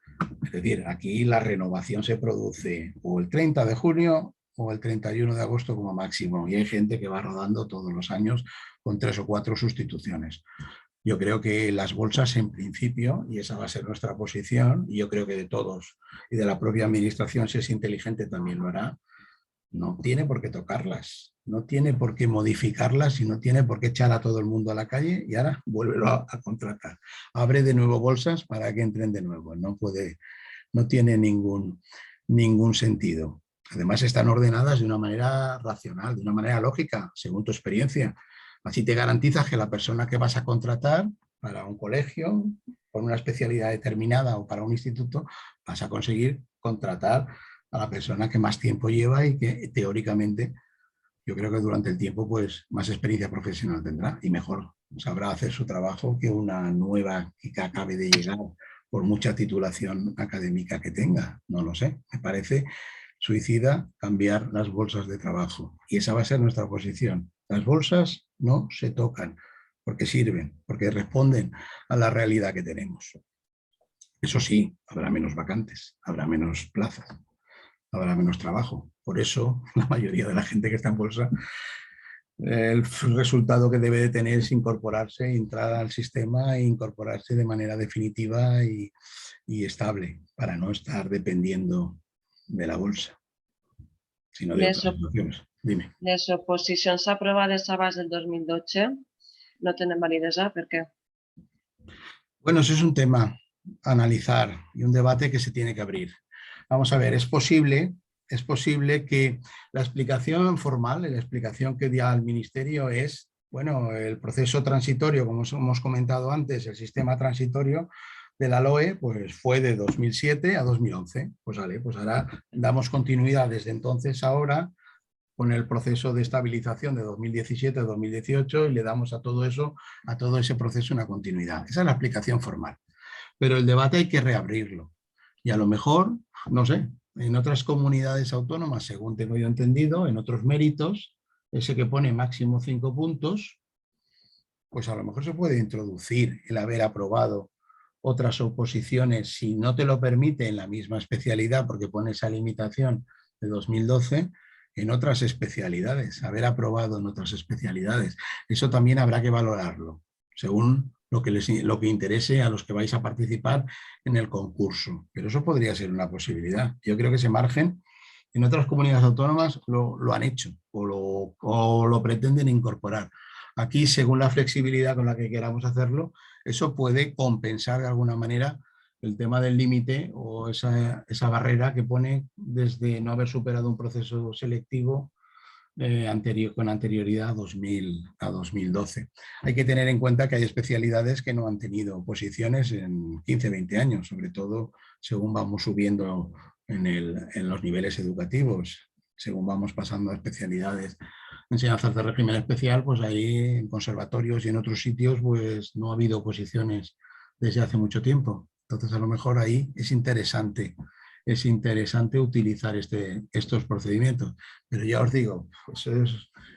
es decir, aquí la renovación se produce o el 30 de junio o el 31 de agosto como máximo, y hay gente que va rodando todos los años con 3 o 4 sustituciones. Yo creo que las bolsas en principio, y esa va a ser nuestra posición, y yo creo que de todos y de la propia administración, si es inteligente también lo hará, no tiene por qué tocarlas, no tiene por qué modificarlas y no tiene por qué echar a todo el mundo a la calle y ahora vuélvelo a contratar. Abre de nuevo bolsas para que entren de nuevo, no tiene ningún sentido. Además están ordenadas de una manera racional, de una manera lógica, según tu experiencia. Así te garantizas que la persona que vas a contratar para un colegio, por una especialidad determinada o para un instituto, vas a conseguir contratar a la persona que más tiempo lleva y que teóricamente, yo creo que durante el tiempo, pues más experiencia profesional tendrá y mejor sabrá hacer su trabajo que una nueva que acabe de llegar por mucha titulación académica que tenga. No lo sé, me parece suicida cambiar las bolsas de trabajo. Y esa va a ser nuestra posición. Las bolsas no se tocan porque sirven, porque responden a la realidad que tenemos. Eso sí, habrá menos vacantes, habrá menos plazas, habrá menos trabajo. Por eso la mayoría de la gente que está en bolsa, el resultado que debe de tener es incorporarse, entrar al sistema e incorporarse de manera definitiva y estable para no estar dependiendo de la bolsa, sino de otras situaciones. Dime. Les oposicions aprovades abans del 2012 no tenen validesa, per què? Bueno, eso es un tema a analizar y un debate que se tiene que abrir. Vamos a ver, es posible que la explicación formal, la explicación que dio al Ministerio es, bueno, el proceso transitorio, como hemos comentado antes, el sistema transitorio de la LOE, pues fue de 2007 a 2011. Pues vale, pues ahora damos continuidad desde entonces a ahora con el proceso de estabilización de 2017 a 2018 y le damos a todo eso, a todo ese proceso una continuidad. Esa es la explicación formal. Pero el debate hay que reabrirlo. Y a lo mejor, no sé, en otras comunidades autónomas, según tengo yo entendido, en otros méritos, ese que pone máximo 5 puntos, pues a lo mejor se puede introducir el haber aprobado otras oposiciones si no te lo permite en la misma especialidad, porque pone esa limitación de 2012, en otras especialidades, haber aprobado en otras especialidades. Eso también habrá que valorarlo, según lo que interese a los que vais a participar en el concurso. Pero eso podría ser una posibilidad. Yo creo que ese margen en otras comunidades autónomas lo han hecho o lo pretenden incorporar. Aquí, según la flexibilidad con la que queramos hacerlo, eso puede compensar de alguna manera el tema del límite o esa barrera que pone desde no haber superado un proceso selectivo con anterioridad a 2012. Hay que tener en cuenta que hay especialidades que no han tenido oposiciones en 15, 20 años, sobre todo según vamos subiendo en los niveles educativos, según vamos pasando a especialidades enseñanzas de régimen especial, pues ahí en conservatorios y en otros sitios pues no ha habido oposiciones desde hace mucho tiempo. Entonces a lo mejor ahí es interesante utilizar estos procedimientos. Pero ya os digo, pues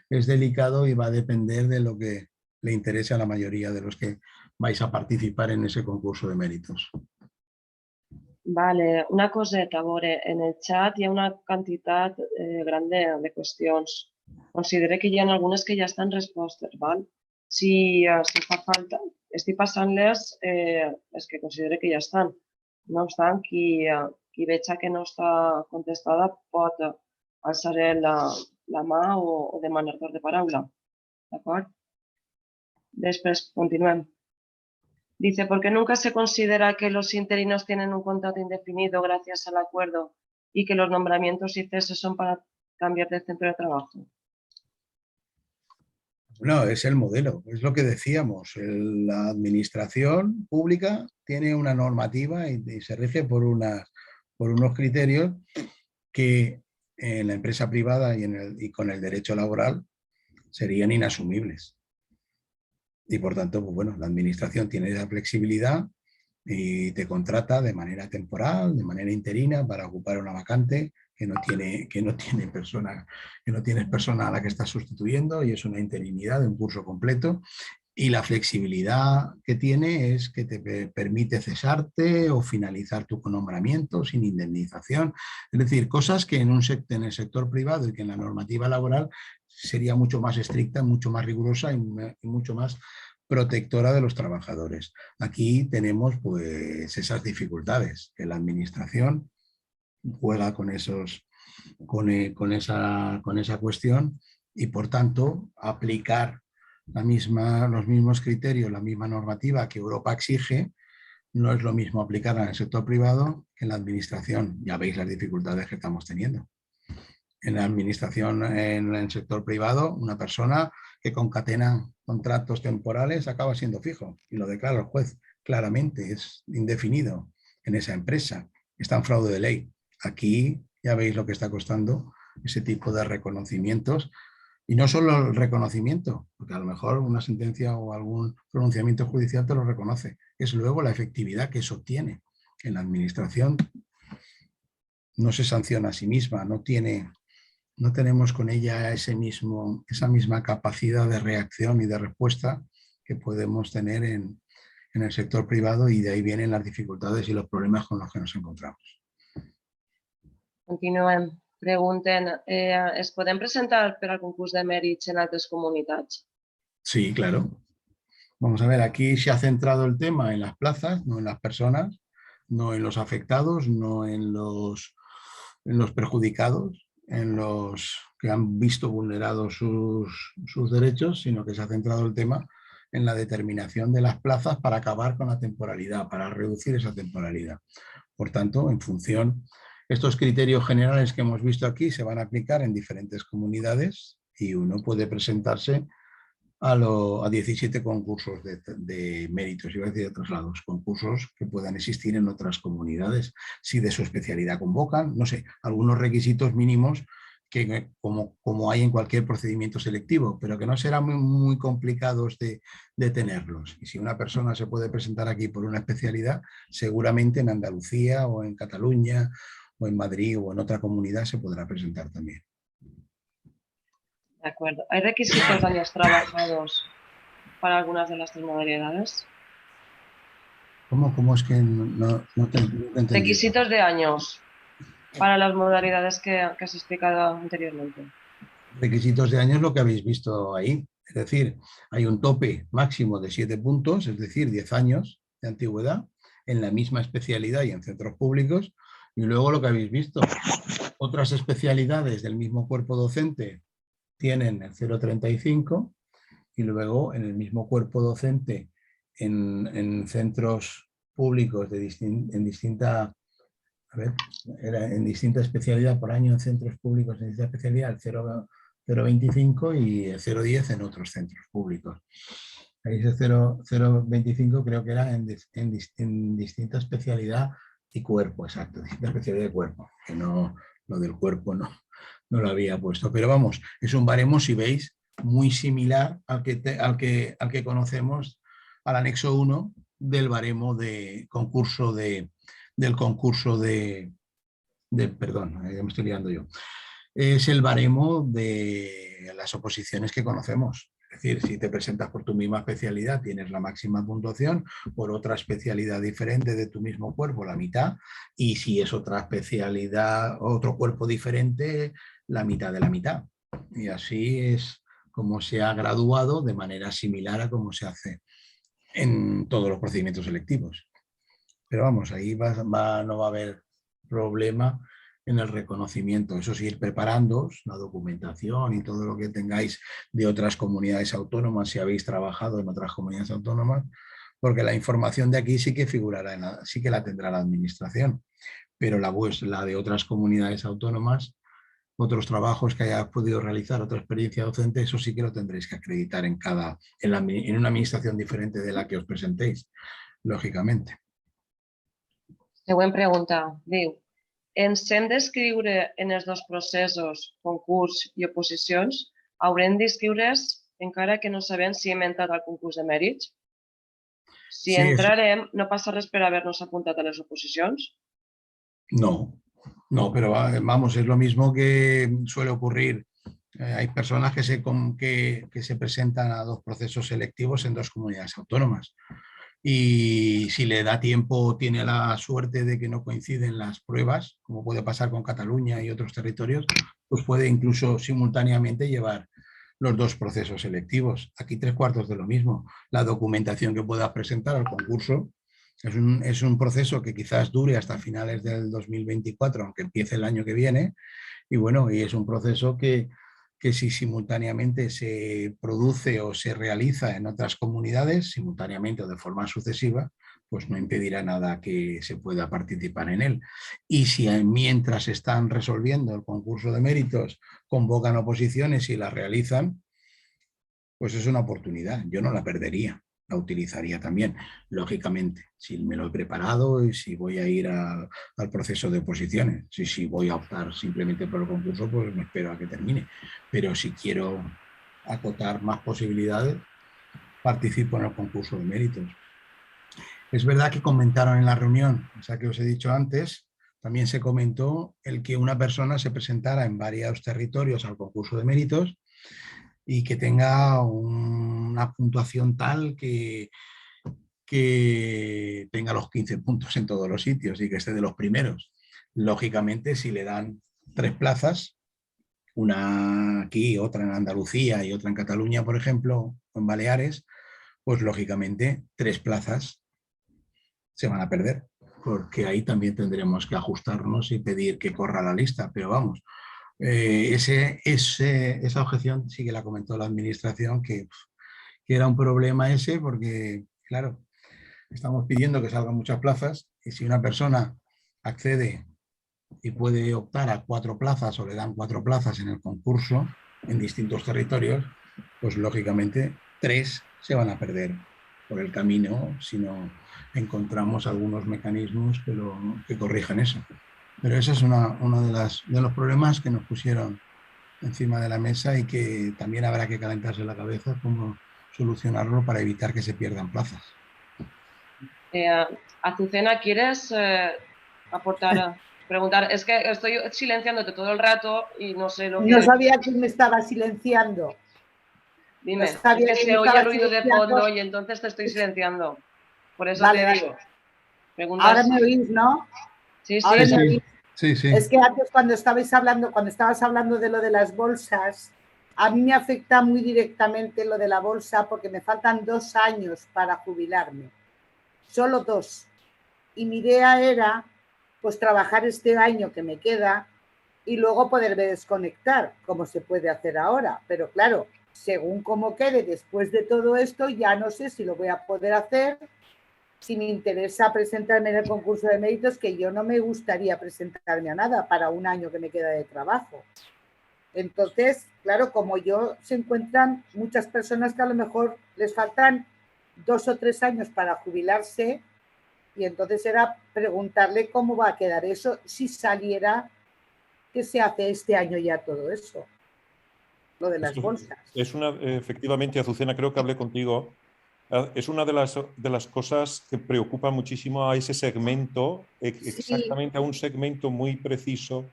es delicado y va a depender de lo que le interese a la mayoría de los que vais a participar en ese concurso de méritos. Vale, una coseta, a veure, en el xat hi ha una quantitat gran de qüestions. Considero que hi ha algunes que ja estan respostes, val? Si fa falta, estic passant-les les que considero que ja estan. No obstant, qui veig que no està contestada pot alçar la mà o demanar torn de paraula. D'acord? Després, continuem. Dice, ¿por qué nunca se considera que los interinos tienen un contrato indefinido gracias al acuerdo y que los nombramientos y ceses son para cambiar de centro de trabajo? No, es el modelo, es lo que decíamos. La administración pública tiene una normativa y se rige por unos criterios que en la empresa privada y con el derecho laboral serían inasumibles. Y por tanto, pues bueno, la administración tiene esa flexibilidad y te contrata de manera temporal, de manera interina, para ocupar una vacante que no tienes persona a la que estás sustituyendo, y es una interinidad de un curso completo. Y la flexibilidad que tiene es que te permite cesarte o finalizar tu nombramiento sin indemnización. Es decir, cosas que en el sector privado y que en la normativa laboral sería mucho más estricta, mucho más rigurosa y mucho más protectora de los trabajadores. Aquí tenemos pues esas dificultades, que la administración juega con esa cuestión, y por tanto aplicar los mismos criterios, la misma normativa que Europa exige, no es lo mismo aplicarla en el sector privado que en la administración. Ya veis las dificultades que estamos teniendo. En la administración, en el sector privado, una persona que concatena contratos temporales acaba siendo fijo y lo declara el juez claramente, es indefinido en esa empresa, está en fraude de ley. Aquí ya veis lo que está costando ese tipo de reconocimientos. Y no solo el reconocimiento, porque a lo mejor una sentencia o algún pronunciamiento judicial te lo reconoce, es luego la efectividad que eso obtiene. En la administración no se sanciona a sí misma, no tenemos con ella esa misma capacidad de reacción y de respuesta que podemos tener en el sector privado, y de ahí vienen las dificultades y los problemas con los que nos encontramos. Continuem. Pregunten, ¿es podem presentar per al concurs de mèrits en altres comunitats? Sí, claro. Vamos a ver, aquí se ha centrado el tema en las plazas, no en las personas, no en los afectados, no en los perjudicados, en los que han visto vulnerados sus derechos, sino que se ha centrado el tema en la determinación de las plazas para acabar con la temporalidad, para reducir esa temporalidad. Por tanto, en función, estos criterios generales que hemos visto aquí se van a aplicar en diferentes comunidades, y uno puede presentarse a 17 concursos de méritos, iba a decir de traslados, concursos que puedan existir en otras comunidades, si de su especialidad convocan, no sé, algunos requisitos mínimos que como hay en cualquier procedimiento selectivo, pero que no serán muy complicados de tenerlos. Y si una persona se puede presentar aquí por una especialidad, seguramente en Andalucía o en Cataluña o en Madrid o en otra comunidad se podrá presentar también. De acuerdo. ¿Hay requisitos de años trabajados para algunas de las tres modalidades? ¿Cómo es que no te entendí? Requisitos de años para las modalidades que has explicado anteriormente. Requisitos de años, lo que habéis visto ahí. Es decir, hay un tope máximo de 7 puntos, es decir, 10 años de antigüedad en la misma especialidad y en centros públicos. Y luego lo que habéis visto, otras especialidades del mismo cuerpo docente tienen el 0,35, y luego en el mismo cuerpo docente en centros públicos en distinta especialidad por año, en centros públicos en distinta especialidad, el 0,25 y el 0,10 en otros centros públicos. Ahí ese 0,25 creo que era en distinta especialidad y cuerpo, exacto, distinta especialidad de cuerpo, que no, lo del cuerpo no lo había puesto. Pero vamos, es un baremo, si veis, muy similar al que conocemos, al anexo 1 del baremo de concurso perdón, ya me estoy liando yo. Es el baremo de las oposiciones que conocemos. Es decir, si te presentas por tu misma especialidad, tienes la máxima puntuación, por otra especialidad diferente de tu mismo cuerpo, la mitad, y si es otra especialidad, otro cuerpo diferente, la mitad de la mitad. Y así es como se ha graduado, de manera similar a como se hace en todos los procedimientos selectivos. Pero vamos, ahí no va a haber problema en el reconocimiento. Eso sí, ir preparándoos la documentación y todo lo que tengáis de otras comunidades autónomas, si habéis trabajado en otras comunidades autónomas, porque la información de aquí sí que figurará, sí que la tendrá la administración, pero la de otras comunidades autónomas, otros trabajos que hayas podido realizar, otra experiencia docente, eso sí que lo tendréis que acreditar en una administración diferente de la que os presentéis, lógicamente. Següent pregunta. Diu, ens hem d'escriure en els dos processos, concurs i oposicions? Haurem d'inscriure's encara que no sabem si hem entrat al concurs de mèrits? Si Sí, entrarem, no passa res per haver-nos apuntat a les oposicions? no, no, pero vamos, es lo mismo que suele ocurrir. Hay personas que se presentan a dos procesos selectivos en dos comunidades autónomas. Y si le da tiempo, tiene la suerte de que no coinciden las pruebas, como puede pasar con Cataluña y otros territorios, pues puede incluso simultáneamente llevar los dos procesos selectivos. Aquí 3/4 de lo mismo. La documentación que puedas presentar al concurso es un proceso que quizás dure hasta finales del 2024, aunque empiece el año que viene, y bueno, y es un proceso que si simultáneamente se produce o se realiza en otras comunidades, simultáneamente o de forma sucesiva, pues no impedirá nada que se pueda participar en él. Y si mientras están resolviendo el concurso de méritos convocan oposiciones y las realizan, pues es una oportunidad, yo no la perdería, la utilizaría también, lógicamente, si me lo he preparado y si voy a ir al proceso de oposiciones. Si voy a optar simplemente por el concurso, pues me espero a que termine. Pero si quiero acotar más posibilidades, participo en el concurso de méritos. Es verdad que comentaron en la reunión, o sea que os he dicho antes, también se comentó el que una persona se presentara en varios territorios al concurso de méritos y que tenga una puntuación tal que tenga los 15 puntos en todos los sitios y que esté de los primeros. Lógicamente, si le dan 3 plazas, una aquí, otra en Andalucía y otra en Cataluña, por ejemplo, o en Baleares, pues lógicamente 3 plazas se van a perder, porque ahí también tendremos que ajustarnos y pedir que corra la lista, pero vamos, esa objeción sí que la comentó la administración, que era un problema ese, porque, claro, estamos pidiendo que salgan muchas plazas y si una persona accede y puede optar a 4 plazas o le dan 4 plazas en el concurso en distintos territorios, pues lógicamente 3 se van a perder por el camino si no encontramos algunos mecanismos que corrijan eso. Pero ese es uno de los problemas que nos pusieron encima de la mesa y que también habrá que calentarse la cabeza cómo solucionarlo para evitar que se pierdan plazas. Azucena, ¿quieres aportar, preguntar? Es que estoy silenciándote todo el rato y no sé lo que... No sabía que me estaba silenciando. Dime, No sabía es que se oye ruido de fondo y entonces te estoy silenciando. Por eso vale, te vale. digo. Preguntas. Ahora me oís, ¿no? Sí, sí. Ahora me oís. Sí, sí. Es que antes cuando estabas hablando de lo de las bolsas, a mí me afecta muy directamente lo de la bolsa porque me faltan 2 años para jubilarme. Solo 2. Y mi idea era pues trabajar este año que me queda y luego poderme desconectar, como se puede hacer ahora. Pero claro, según cómo quede después de todo esto, ya no sé si lo voy a poder hacer, si me interesa presentarme en el concurso de méritos, que yo no me gustaría presentarme a nada para un año que me queda de trabajo. Entonces, claro, como yo, se encuentran muchas personas que a lo mejor les faltan 2 o 3 años para jubilarse y entonces era preguntarle cómo va a quedar eso si saliera que se hace este año ya todo eso, lo de las bolsas. Efectivamente, Azucena, creo que hablé contigo. Es una de las cosas que preocupa muchísimo a ese segmento, exactamente a un segmento muy preciso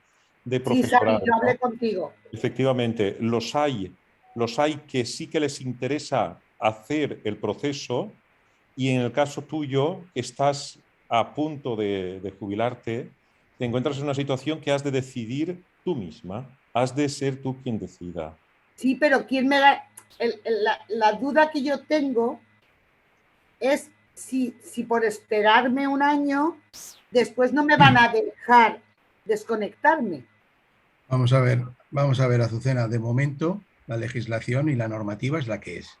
de profesorado. Sí, yo hablé contigo. Efectivamente, los hay que sí que les interesa hacer el proceso y en el caso tuyo, que estás a punto de jubilarte, te encuentras en una situación que has de decidir tú misma, has de ser tú quien decida. Sí, pero ¿quién me da? La duda que yo tengo es si por esperarme un año, después no me van a dejar desconectarme. Vamos a ver, Azucena, de momento la legislación y la normativa es la que es.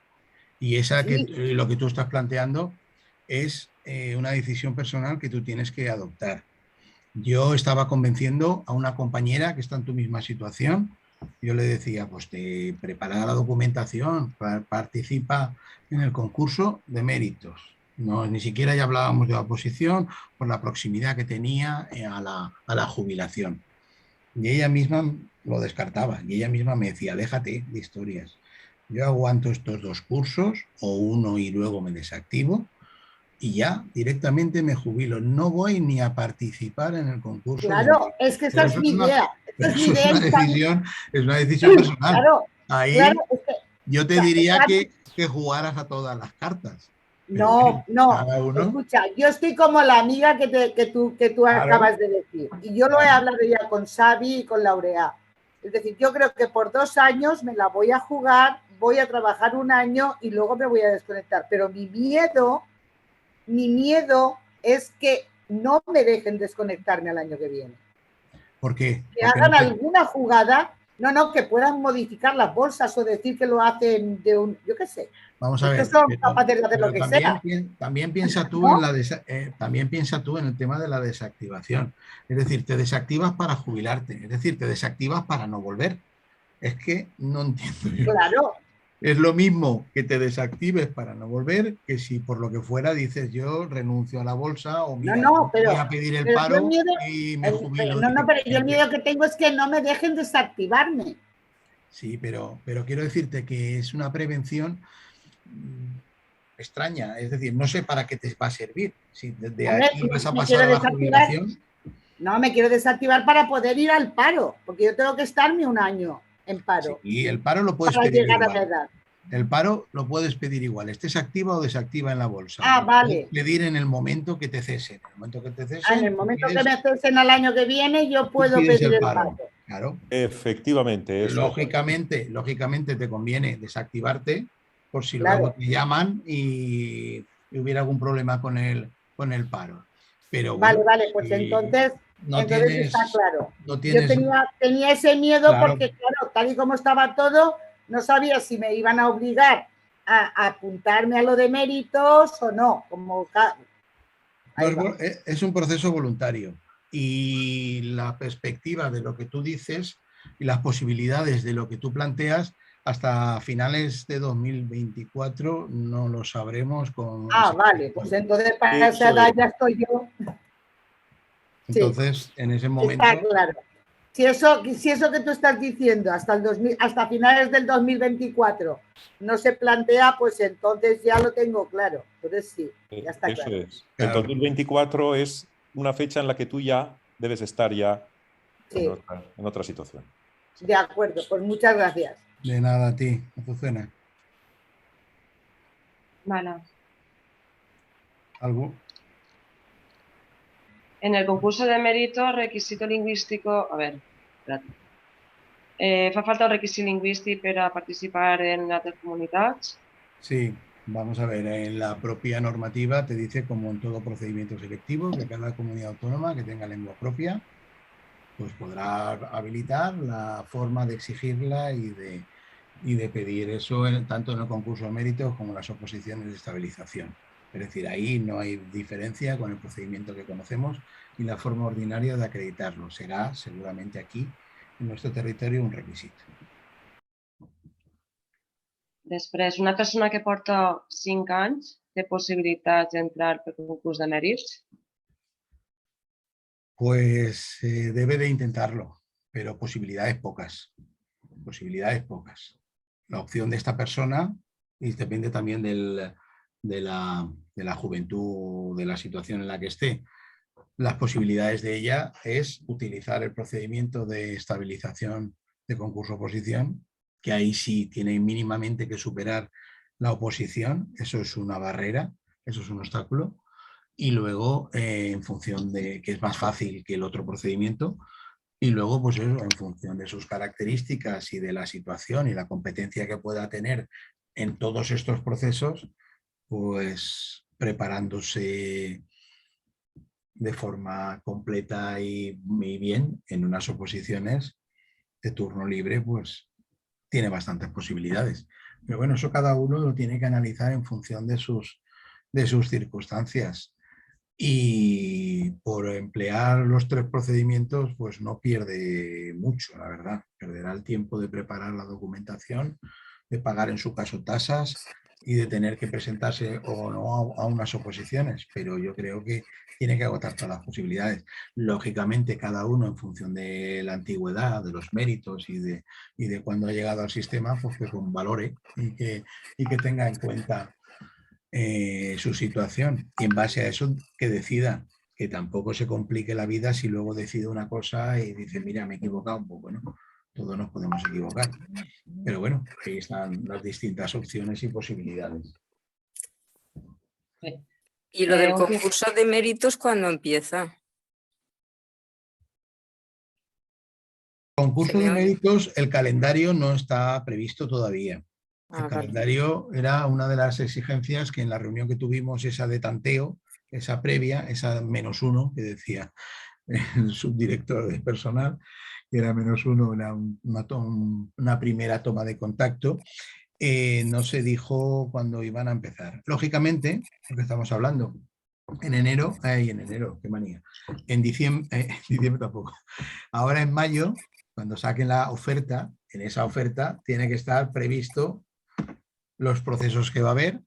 Y esa Sí. lo que tú estás planteando es una decisión personal que tú tienes que adoptar. Yo estaba convenciendo a una compañera que está en tu misma situación. Yo le decía, pues te prepara la documentación, participa en el concurso de méritos. No, ni siquiera ya hablábamos de la oposición por la proximidad que tenía a la jubilación. Y ella misma lo descartaba y ella misma me decía, déjate de historias. Yo aguanto estos 2 cursos o uno y luego me desactivo y ya directamente me jubilo. No voy ni a participar en el concurso de Claro, méritos. es que esa Pero es mi idea. Esa es mi eso idea. es una decisión personal. Claro, Ahí claro, es que, yo o te sea, diría que jugaras a todas las cartas. Pero no, bueno, no. cada uno. Escucha, yo estoy como la amiga que tú Claro, acabas de decir. Y yo lo he claro. hablado ya con Xavi y con Laurea. Es decir, yo creo que por 2 años me la voy a jugar, voy a trabajar 1 año y luego me voy a desconectar. Pero mi miedo es que no me dejen desconectarme al año que viene. ¿Por qué? Que Porque no hagan te... alguna jugada, no, que puedan modificar las bolsas o decir que lo hacen de un, yo qué sé. Vamos a Estos ver, son capaces de hacer lo pero que también, sea, también piensa tú ¿no? también piensa tú en el tema de la desactivación. Es decir, te desactivas para jubilarte, es decir, te desactivas para no volver. Es que no entiendo yo. Claro. Es lo mismo que te desactives para no volver que si por lo que fuera dices yo renuncio a la bolsa o mira, No, voy a pedir el pero yo el paro miedo, y me jubilo pero yo el directamente. miedo que tengo es que no me dejen desactivarme. Sí, pero quiero decirte que es una prevención extraña, es decir, no sé para qué te va a servir. Si desde Hombre, aquí vas a me pasar quiero a la desactivar, jubilación, no, me quiero desactivar para poder ir al paro, porque yo tengo que estarme 1 año en paro sí, el paro lo puedes para pedir llegar a la igual. edad. El paro lo puedes pedir igual, estés activa o desactiva en la bolsa. Ah, Lo puedes vale. pedir en el momento que te cesen. En el momento que te En cesen, el momento que me cesen al año que viene, yo tú puedo pides pedir el el paro. paro. Claro. Efectivamente, eso es. Lógicamente te conviene desactivarte por si luego Claro. te llaman y hubiera algún problema con el paro. Pero Vale, bueno, vale, pues si entonces está claro. no Yo tienes, tenía ese miedo claro, porque, claro, tal y como estaba todo, no sabía si me iban a obligar a apuntarme a lo de méritos o no. no, Ahí va. es un proceso voluntario y la perspectiva de lo que tú dices y las posibilidades de lo que tú planteas hasta finales de 2024 no lo sabremos con Ah, vale, exactitud. pues entonces para esa Eso edad es. ya estoy yo. Sí, Entonces, en ese está momento, claro. Si eso que tú estás diciendo hasta finales del 2024 no se plantea, pues entonces ya lo tengo claro. Entonces sí, ya está Eso claro. es. El claro, 2024 es una fecha en la que tú ya debes estar ya Sí, en otra situación. Sí. de acuerdo, pues muchas gracias. de nada a ti, Azucena. Vale. ¿Algo? En el concurso de mérito, requisito lingüístico... A ver, espérate. Fa falta el requisit lingüístic per a participar en altres comunitats? Sí, vamos a ver, en la propia normativa te dice, como en todo procedimiento selectivo, que cada comunidad autónoma que tenga lengua propia, pues podrá habilitar la forma de exigirla y de pedir eso tanto en el concurso de méritos como en las oposiciones de estabilización. Es decir, ahí no hay diferencia con el procedimiento que conocemos y la forma ordinaria de acreditarlo. Será seguramente aquí, en nuestro territorio, un requisito. Després, una persona que porta 5 anys té possibilitats d'entrar per concurs de mèrits? Pues debe de intentarlo, pero posibilidades pocas. Posibilidades pocas. La opción de esta persona, y depende también de la juventud, de la situación en la que esté, las posibilidades de ella es utilizar el procedimiento de estabilización de concurso-oposición, que ahí sí tiene mínimamente que superar la oposición, eso es una barrera, eso es un obstáculo, y luego en función de que es más fácil que el otro procedimiento, y luego pues eso, en función de sus características y de la situación y la competencia que pueda tener en todos estos procesos, pues preparándose de forma completa y bien en unas oposiciones de turno libre, pues tiene bastantes posibilidades. Pero bueno, eso cada uno lo tiene que analizar en función de sus circunstancias. Y por emplear los 3 procedimientos, pues no pierde mucho, la verdad. Perderá el tiempo de preparar la documentación, de pagar en su caso tasas y de tener que presentarse o no a unas oposiciones, pero yo creo que tiene que agotar todas las posibilidades. Lógicamente, cada uno en función de la antigüedad, de los méritos y de cuándo ha llegado al sistema, pues que valore y que tenga en cuenta su situación, y en base a eso que decida, que tampoco se complique la vida si luego decide una cosa y dice, mira, me he equivocado un poco, ¿no? Todos nos podemos equivocar. Pero bueno, ahí están las distintas opciones y posibilidades. ¿Y lo del Aunque- concurso de méritos cuándo empieza? Concurso ¿Se me de oye? méritos, el calendario no está previsto todavía. El Ah, vale. calendario era una de las exigencias que en la reunión que tuvimos, esa de tanteo, esa previa, esa -1 que decía el subdirector de personal, que era -1, era una primera toma de contacto. No se dijo cuándo iban a empezar. Lógicamente, lo que estamos hablando, en enero, qué manía, en diciembre, diciembre tampoco. Ahora en mayo, cuando saquen la oferta, en esa oferta tiene que estar previsto los procesos que va a haber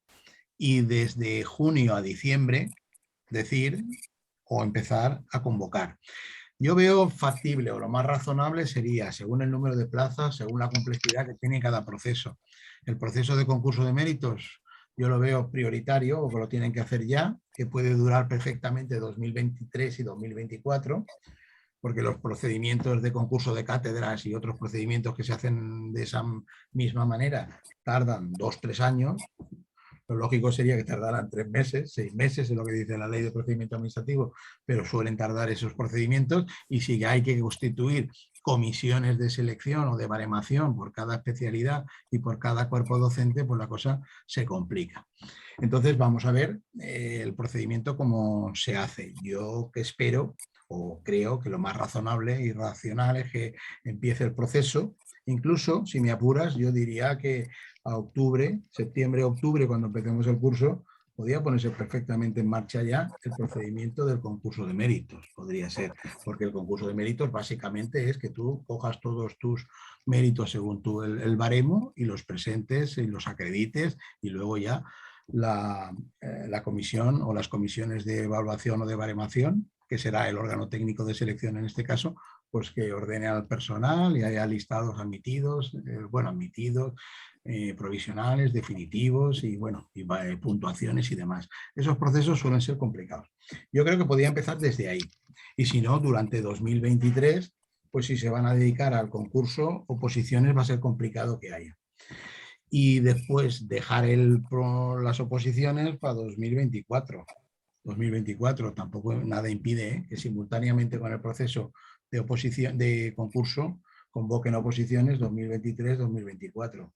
y desde junio a diciembre decir o empezar a convocar. Yo veo factible o lo más razonable sería, según el número de plazas, según la complejidad que tiene cada proceso. El proceso de concurso de méritos yo lo veo prioritario o que lo tienen que hacer ya, que puede durar perfectamente 2023 y 2024, porque los procedimientos de concurso de cátedras y otros procedimientos que se hacen de esa misma manera tardan 2-3 años. Lo lógico sería que tardaran 3 meses, 6 meses, es lo que dice la ley de procedimiento administrativo, pero suelen tardar esos procedimientos, y si hay que constituir comisiones de selección o de baremación por cada especialidad y por cada cuerpo docente, pues la cosa se complica. Entonces vamos a ver el procedimiento cómo se hace. Yo que espero o creo que lo más razonable y racional es que empiece el proceso. Incluso, si me apuras, yo diría que a octubre, septiembre, octubre, cuando empecemos el curso, podría ponerse perfectamente en marcha ya el procedimiento del concurso de méritos, podría ser, porque el concurso de méritos básicamente es que tú cojas todos tus méritos según tú el baremo y los presentes y los acredites, y luego ya la comisión o las comisiones de evaluación o de baremación, que será el órgano técnico de selección en este caso, pues que ordene al personal y haya listados admitidos, admitidos, provisionales, definitivos y puntuaciones y demás. Esos procesos suelen ser complicados. Yo creo que podría empezar desde ahí. Y si no, durante 2023, pues si se van a dedicar al concurso, oposiciones va a ser complicado que haya. Y después dejar las oposiciones para 2024. 2024 tampoco nada impide que simultáneamente con el proceso de concurso convoquen oposiciones 2023-2024.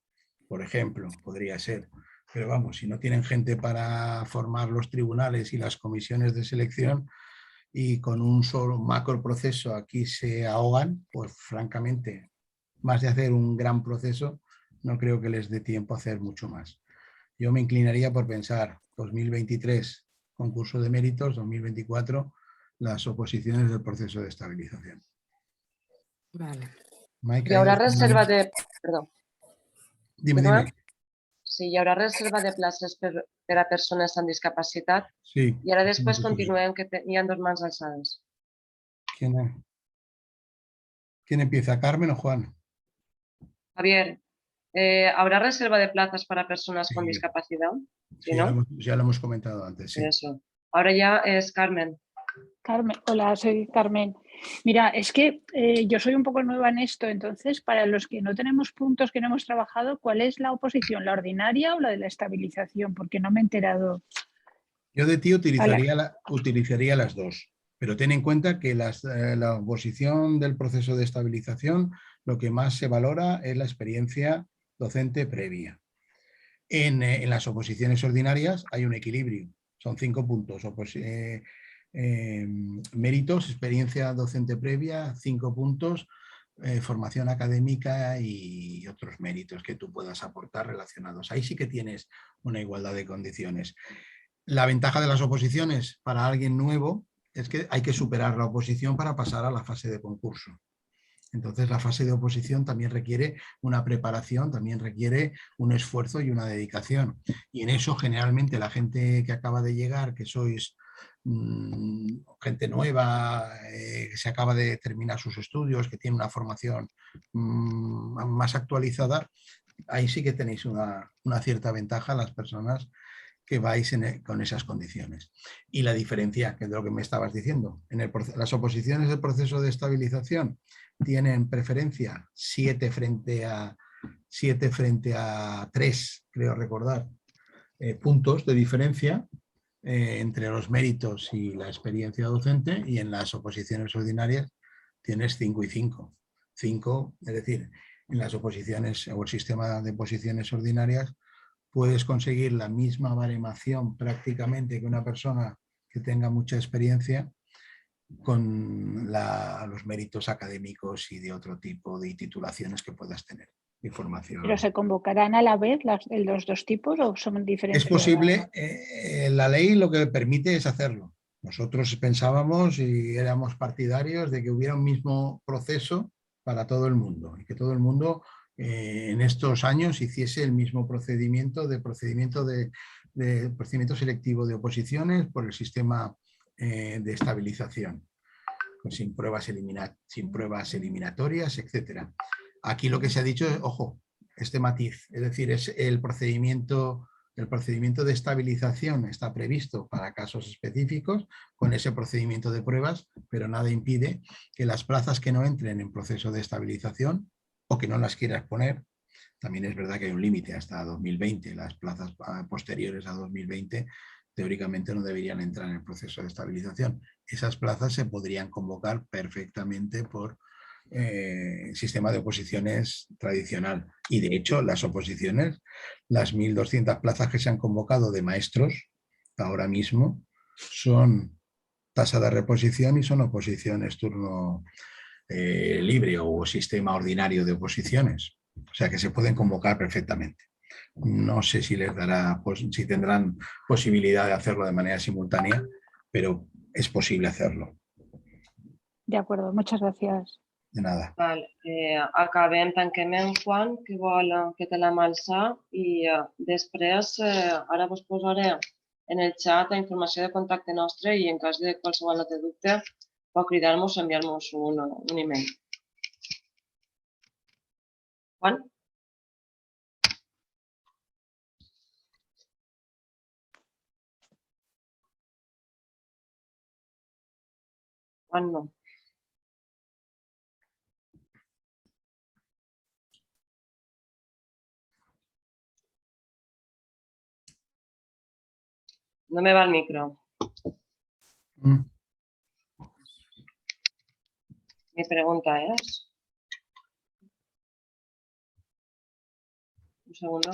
Por ejemplo, podría ser. Pero vamos, si no tienen gente para formar los tribunales y las comisiones de selección y con un solo macro proceso aquí se ahogan, pues francamente, más de hacer un gran proceso, no creo que les dé tiempo a hacer mucho más. Yo me inclinaría por pensar 2023 concurso de méritos, 2024 las oposiciones del proceso de estabilización. Vale. Hi haurà reserva de... Perdó. Dime. Sí, hi haurà reserva de places per a persones amb discapacitat. Sí. I ara després continuem, que hi ha 2 mans alçades. ¿Quién empieza, Carmen o Juan? Javier, ¿habrá reserva de plazas para personas con Sí. discapacidad? Sí, ¿no? ya lo hemos comentado antes, sí. Eso. Ahora ya es Carmen. Carmen, hola, soy Carmen. Mira, es que yo soy un poco nueva en esto, entonces, para los que no tenemos puntos, que no hemos trabajado, ¿cuál es la oposición? ¿La ordinaria o la de la estabilización? Porque no me he enterado. Yo de ti utilizaría las dos, pero ten en cuenta que la oposición del proceso de estabilización, lo que más se valora es la experiencia docente previa. En las oposiciones ordinarias hay un equilibrio, son 5 puntos. Méritos, experiencia docente previa, 5 puntos, formación académica y otros méritos que tú puedas aportar relacionados. Ahí sí que tienes una igualdad de condiciones. La ventaja de las oposiciones para alguien nuevo es que hay que superar la oposición para pasar a la fase de concurso. Entonces la fase de oposición también requiere una preparación, también requiere un esfuerzo y una dedicación. Y en eso generalmente la gente que acaba de llegar, que sois gente nueva, que se acaba de terminar sus estudios, que tiene una formación más actualizada, ahí sí que tenéis una cierta ventaja las personas que vais con esas condiciones. Y la diferencia, que es de lo que me estabas diciendo, las oposiciones del proceso de estabilización tienen preferencia 7 frente a 3, creo recordar, puntos de diferencia entre los méritos y la experiencia docente, y en las oposiciones ordinarias tienes 5 y 5. 5, es decir, en las oposiciones o el sistema de oposiciones ordinarias puedes conseguir la misma baremación prácticamente que una persona que tenga mucha experiencia con los méritos académicos y de otro tipo de titulaciones que puedas tener y formación. ¿Pero se convocarán a la vez los dos tipos o son diferentes? Es posible, la ley lo que permite es hacerlo. Nosotros pensábamos y éramos partidarios de que hubiera un mismo proceso para todo el mundo y que todo el mundo en estos años hiciese el mismo procedimiento selectivo de oposiciones por el sistema de estabilización, pues sin pruebas eliminatorias, etc. Aquí lo que se ha dicho es, ojo, este matiz, es decir, es el procedimiento de estabilización está previsto para casos específicos con ese procedimiento de pruebas, pero nada impide que las plazas que no entren en proceso de estabilización o que no las quieras poner, también es verdad que hay un límite hasta 2020, las plazas posteriores a 2020 teóricamente no deberían entrar en el proceso de estabilización. Esas plazas se podrían convocar perfectamente por sistema de oposiciones tradicional. Y de hecho, las oposiciones, las 1.200 plazas que se han convocado de maestros ahora mismo son tasa de reposición y son oposiciones turno libre o sistema ordinario de oposiciones. O sea que se pueden convocar perfectamente. No sé si les dará, si tendrán posibilidad de hacerlo de manera simultánea, pero es posible hacerlo. De acuerdo, muchas gracias. De nada. Val, acabem, tanquem en Juan, que vol que te la mà alçar, i després ara vos posaré en el xat la informació de contacte nostre i en cas de qualsevol altre dubte pot cridar-nos o enviar-nos un email. Juan? Juan no. No me va el micro. Mi pregunta es... Un segundo.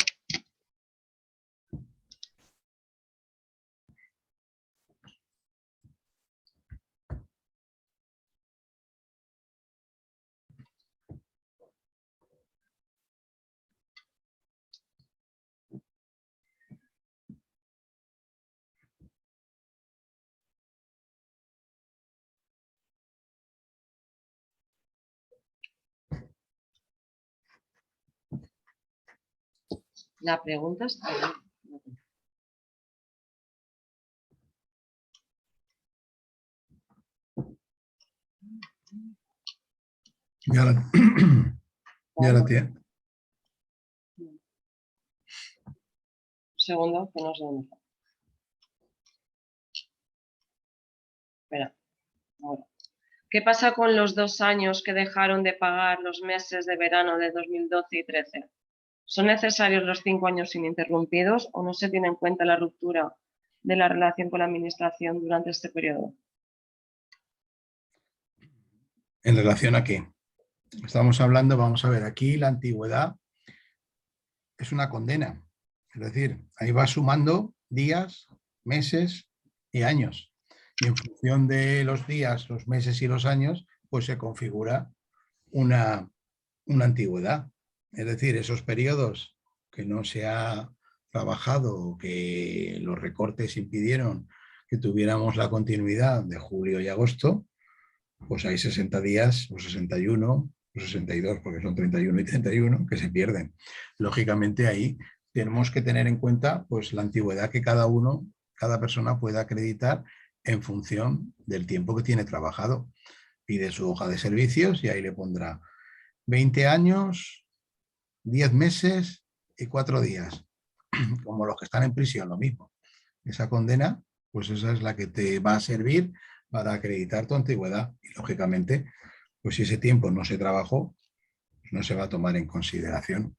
La pregunta está ahí. Ya la tiene. Un segundo, que no sé dónde está. Espera. Ahora. ¿Qué pasa con los 2 años que dejaron de pagar los meses de verano de 2012 y 2013? ¿Son necesarios los 5 años ininterrumpidos o no se tiene en cuenta la ruptura de la relación con la administración durante este periodo? ¿En relación a qué? Estamos hablando, vamos a ver, aquí la antigüedad es una condena. Es decir, ahí va sumando días, meses y años. Y en función de los días, los meses y los años, pues se configura una antigüedad. Es decir, esos periodos que no se ha trabajado o que los recortes impidieron que tuviéramos la continuidad de julio y agosto, pues hay 60 días o 61 o 62, porque son 31 y 31, que se pierden. Lógicamente ahí tenemos que tener en cuenta pues, la antigüedad que cada persona pueda acreditar en función del tiempo que tiene trabajado. Pide su hoja de servicios y ahí le pondrá 20 años, 10 meses y 4 días. Como los que están en prisión, lo mismo. Esa condena, pues esa es la que te va a servir para acreditar tu antigüedad. Y lógicamente, pues si ese tiempo no se trabajó, no se va a tomar en consideración.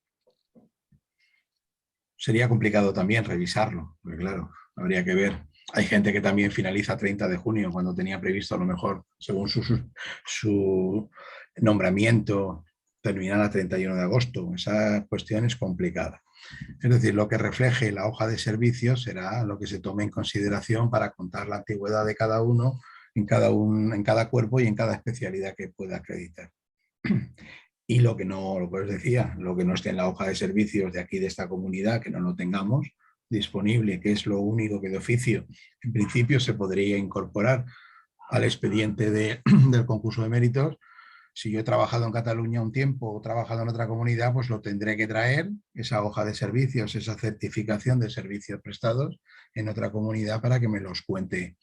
Sería complicado también revisarlo, porque claro, habría que ver. Hay gente que también finaliza 30 de junio cuando tenía previsto a lo mejor, según su nombramiento, terminar a 31 de agosto. Esa cuestión es complicada. Es decir, lo que refleje la hoja de servicios será lo que se tome en consideración para contar la antigüedad de cada uno en cada cuerpo y en cada especialidad que pueda acreditar. Y lo que no, lo que os decía, lo que no esté en la hoja de servicios de aquí, de esta comunidad, que no lo tengamos disponible, que es lo único que de oficio, en principio se podría incorporar al expediente del concurso de méritos. Si yo he trabajado en Cataluña un tiempo o he trabajado en otra comunidad, pues lo tendré que traer, esa hoja de servicios, esa certificación de servicios prestados en otra comunidad para que me los cuente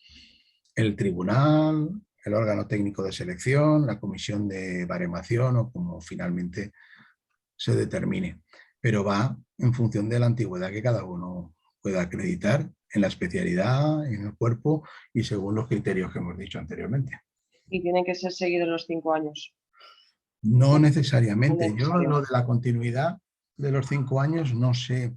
el tribunal, el órgano técnico de selección, la comisión de baremación o como finalmente se determine. Pero va en función de la antigüedad que cada uno pueda acreditar en la especialidad, en el cuerpo y según los criterios que hemos dicho anteriormente. Y tienen que ser seguidos los 5 años. No necesariamente. No Yo necesario. lo de la continuidad de los 5 años no sé.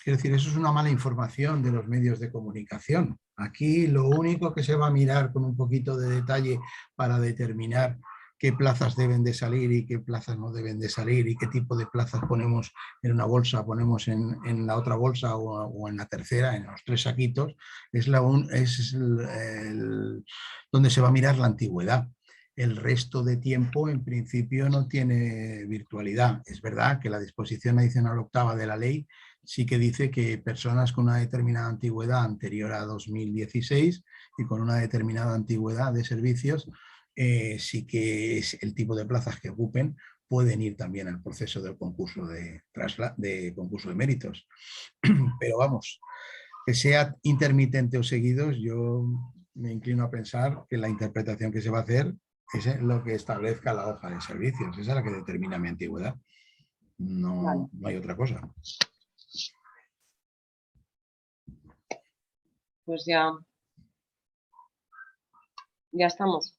Es decir, eso es una mala información de los medios de comunicación. Aquí lo único que se va a mirar con un poquito de detalle para determinar qué plazas deben de salir y qué plazas no deben de salir y qué tipo de plazas ponemos en una bolsa, ponemos en la otra bolsa o en la tercera, en los 3 saquitos, es donde se va a mirar la antigüedad. El resto de tiempo, en principio, no tiene virtualidad. Es verdad que la disposición adicional octava de la ley sí que dice que personas con una determinada antigüedad anterior a 2016 y con una determinada antigüedad de servicios, sí que es el tipo de plazas que ocupen pueden ir también al proceso del concurso de concurso de méritos. Pero vamos, que sea intermitente o seguidos, yo me inclino a pensar que la interpretación que se va a hacer es lo que establezca la hoja de servicios. Esa es la que determina mi antigüedad. No, Vale. no hay otra cosa. Pues ya estamos.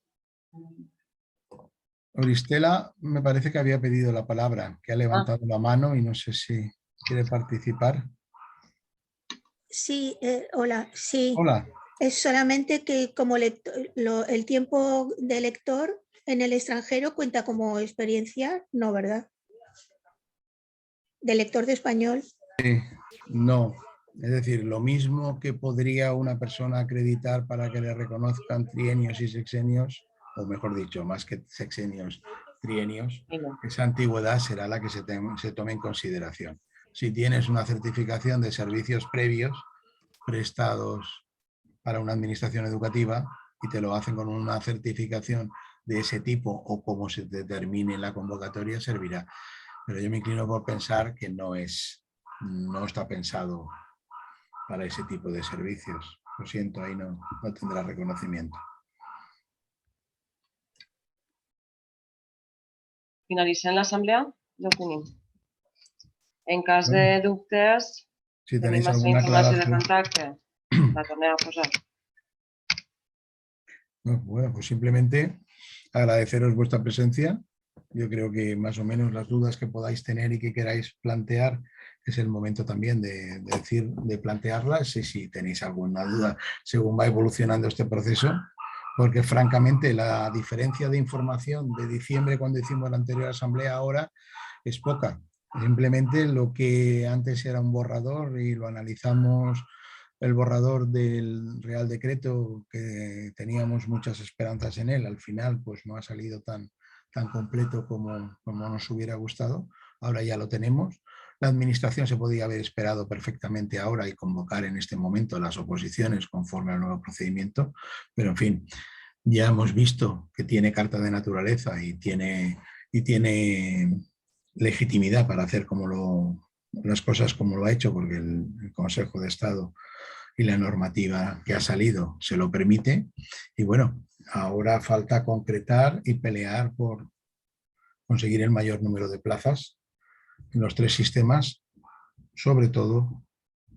Oristela me parece que había pedido la palabra, que ha levantado la mano y no sé si quiere participar. Sí, hola, sí. Hola. Es solamente que como el tiempo de lector en el extranjero cuenta como experiencia, no, ¿verdad? De lector de español. No, es decir, lo mismo que podría una persona acreditar para que le reconozcan trienios y sexenios, o mejor dicho, más que sexenios, trienios, esa antigüedad será la que se tome en consideración. Si tienes una certificación de servicios previos prestados para una administración educativa y te lo hacen con una certificación de ese tipo o como se determine en la convocatoria, servirá. Pero yo me inclino por pensar que no está pensado para ese tipo de servicios. Lo siento, ahí no tendrá reconocimiento. Finalitzem l'assemblea d'opinió. En cas de dubtes, si tenim tenéis aquesta alguna informació de aclaración. contacte, la tornem a posar. Bueno, pues simplemente agradeceros vuestra presencia. Yo creo que más o menos las dudas que podáis tener y que queráis plantear es el momento también de plantearlas. Si tenéis alguna duda según va evolucionando este proceso, porque francamente la diferencia de información de diciembre cuando hicimos la anterior asamblea ahora es poca. Simplemente lo que antes era un borrador y lo analizamos, el borrador del Real Decreto, que teníamos muchas esperanzas en él, al final pues no ha salido tan completo como nos hubiera gustado. Ahora ya lo tenemos. La Administración se podía haber esperado perfectamente ahora y convocar en este momento las oposiciones conforme al nuevo procedimiento, pero en fin, ya hemos visto que tiene carta de naturaleza y tiene legitimidad para hacer las cosas como lo ha hecho, porque el Consejo de Estado y la normativa que ha salido se lo permite. Y bueno, ahora falta concretar y pelear por conseguir el mayor número de plazas en los 3 sistemas, sobre todo,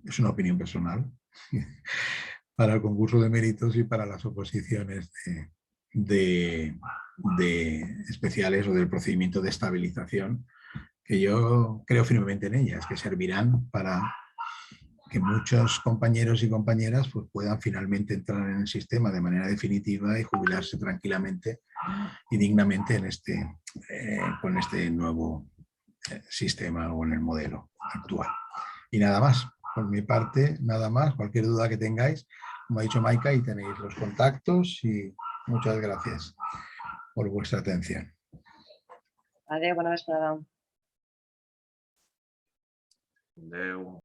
es una opinión personal, para el concurso de méritos y para las oposiciones de especiales o del procedimiento de estabilización, que yo creo firmemente en ellas, que servirán para que muchos compañeros y compañeras pues, puedan finalmente entrar en el sistema de manera definitiva y jubilarse tranquilamente y dignamente con este nuevo sistema o en el modelo actual. Y nada más, por mi parte, nada más. Cualquier duda que tengáis, como ha dicho Maika, ahí tenéis los contactos y muchas gracias por vuestra atención. Adeu, bona vesprada. Adéu.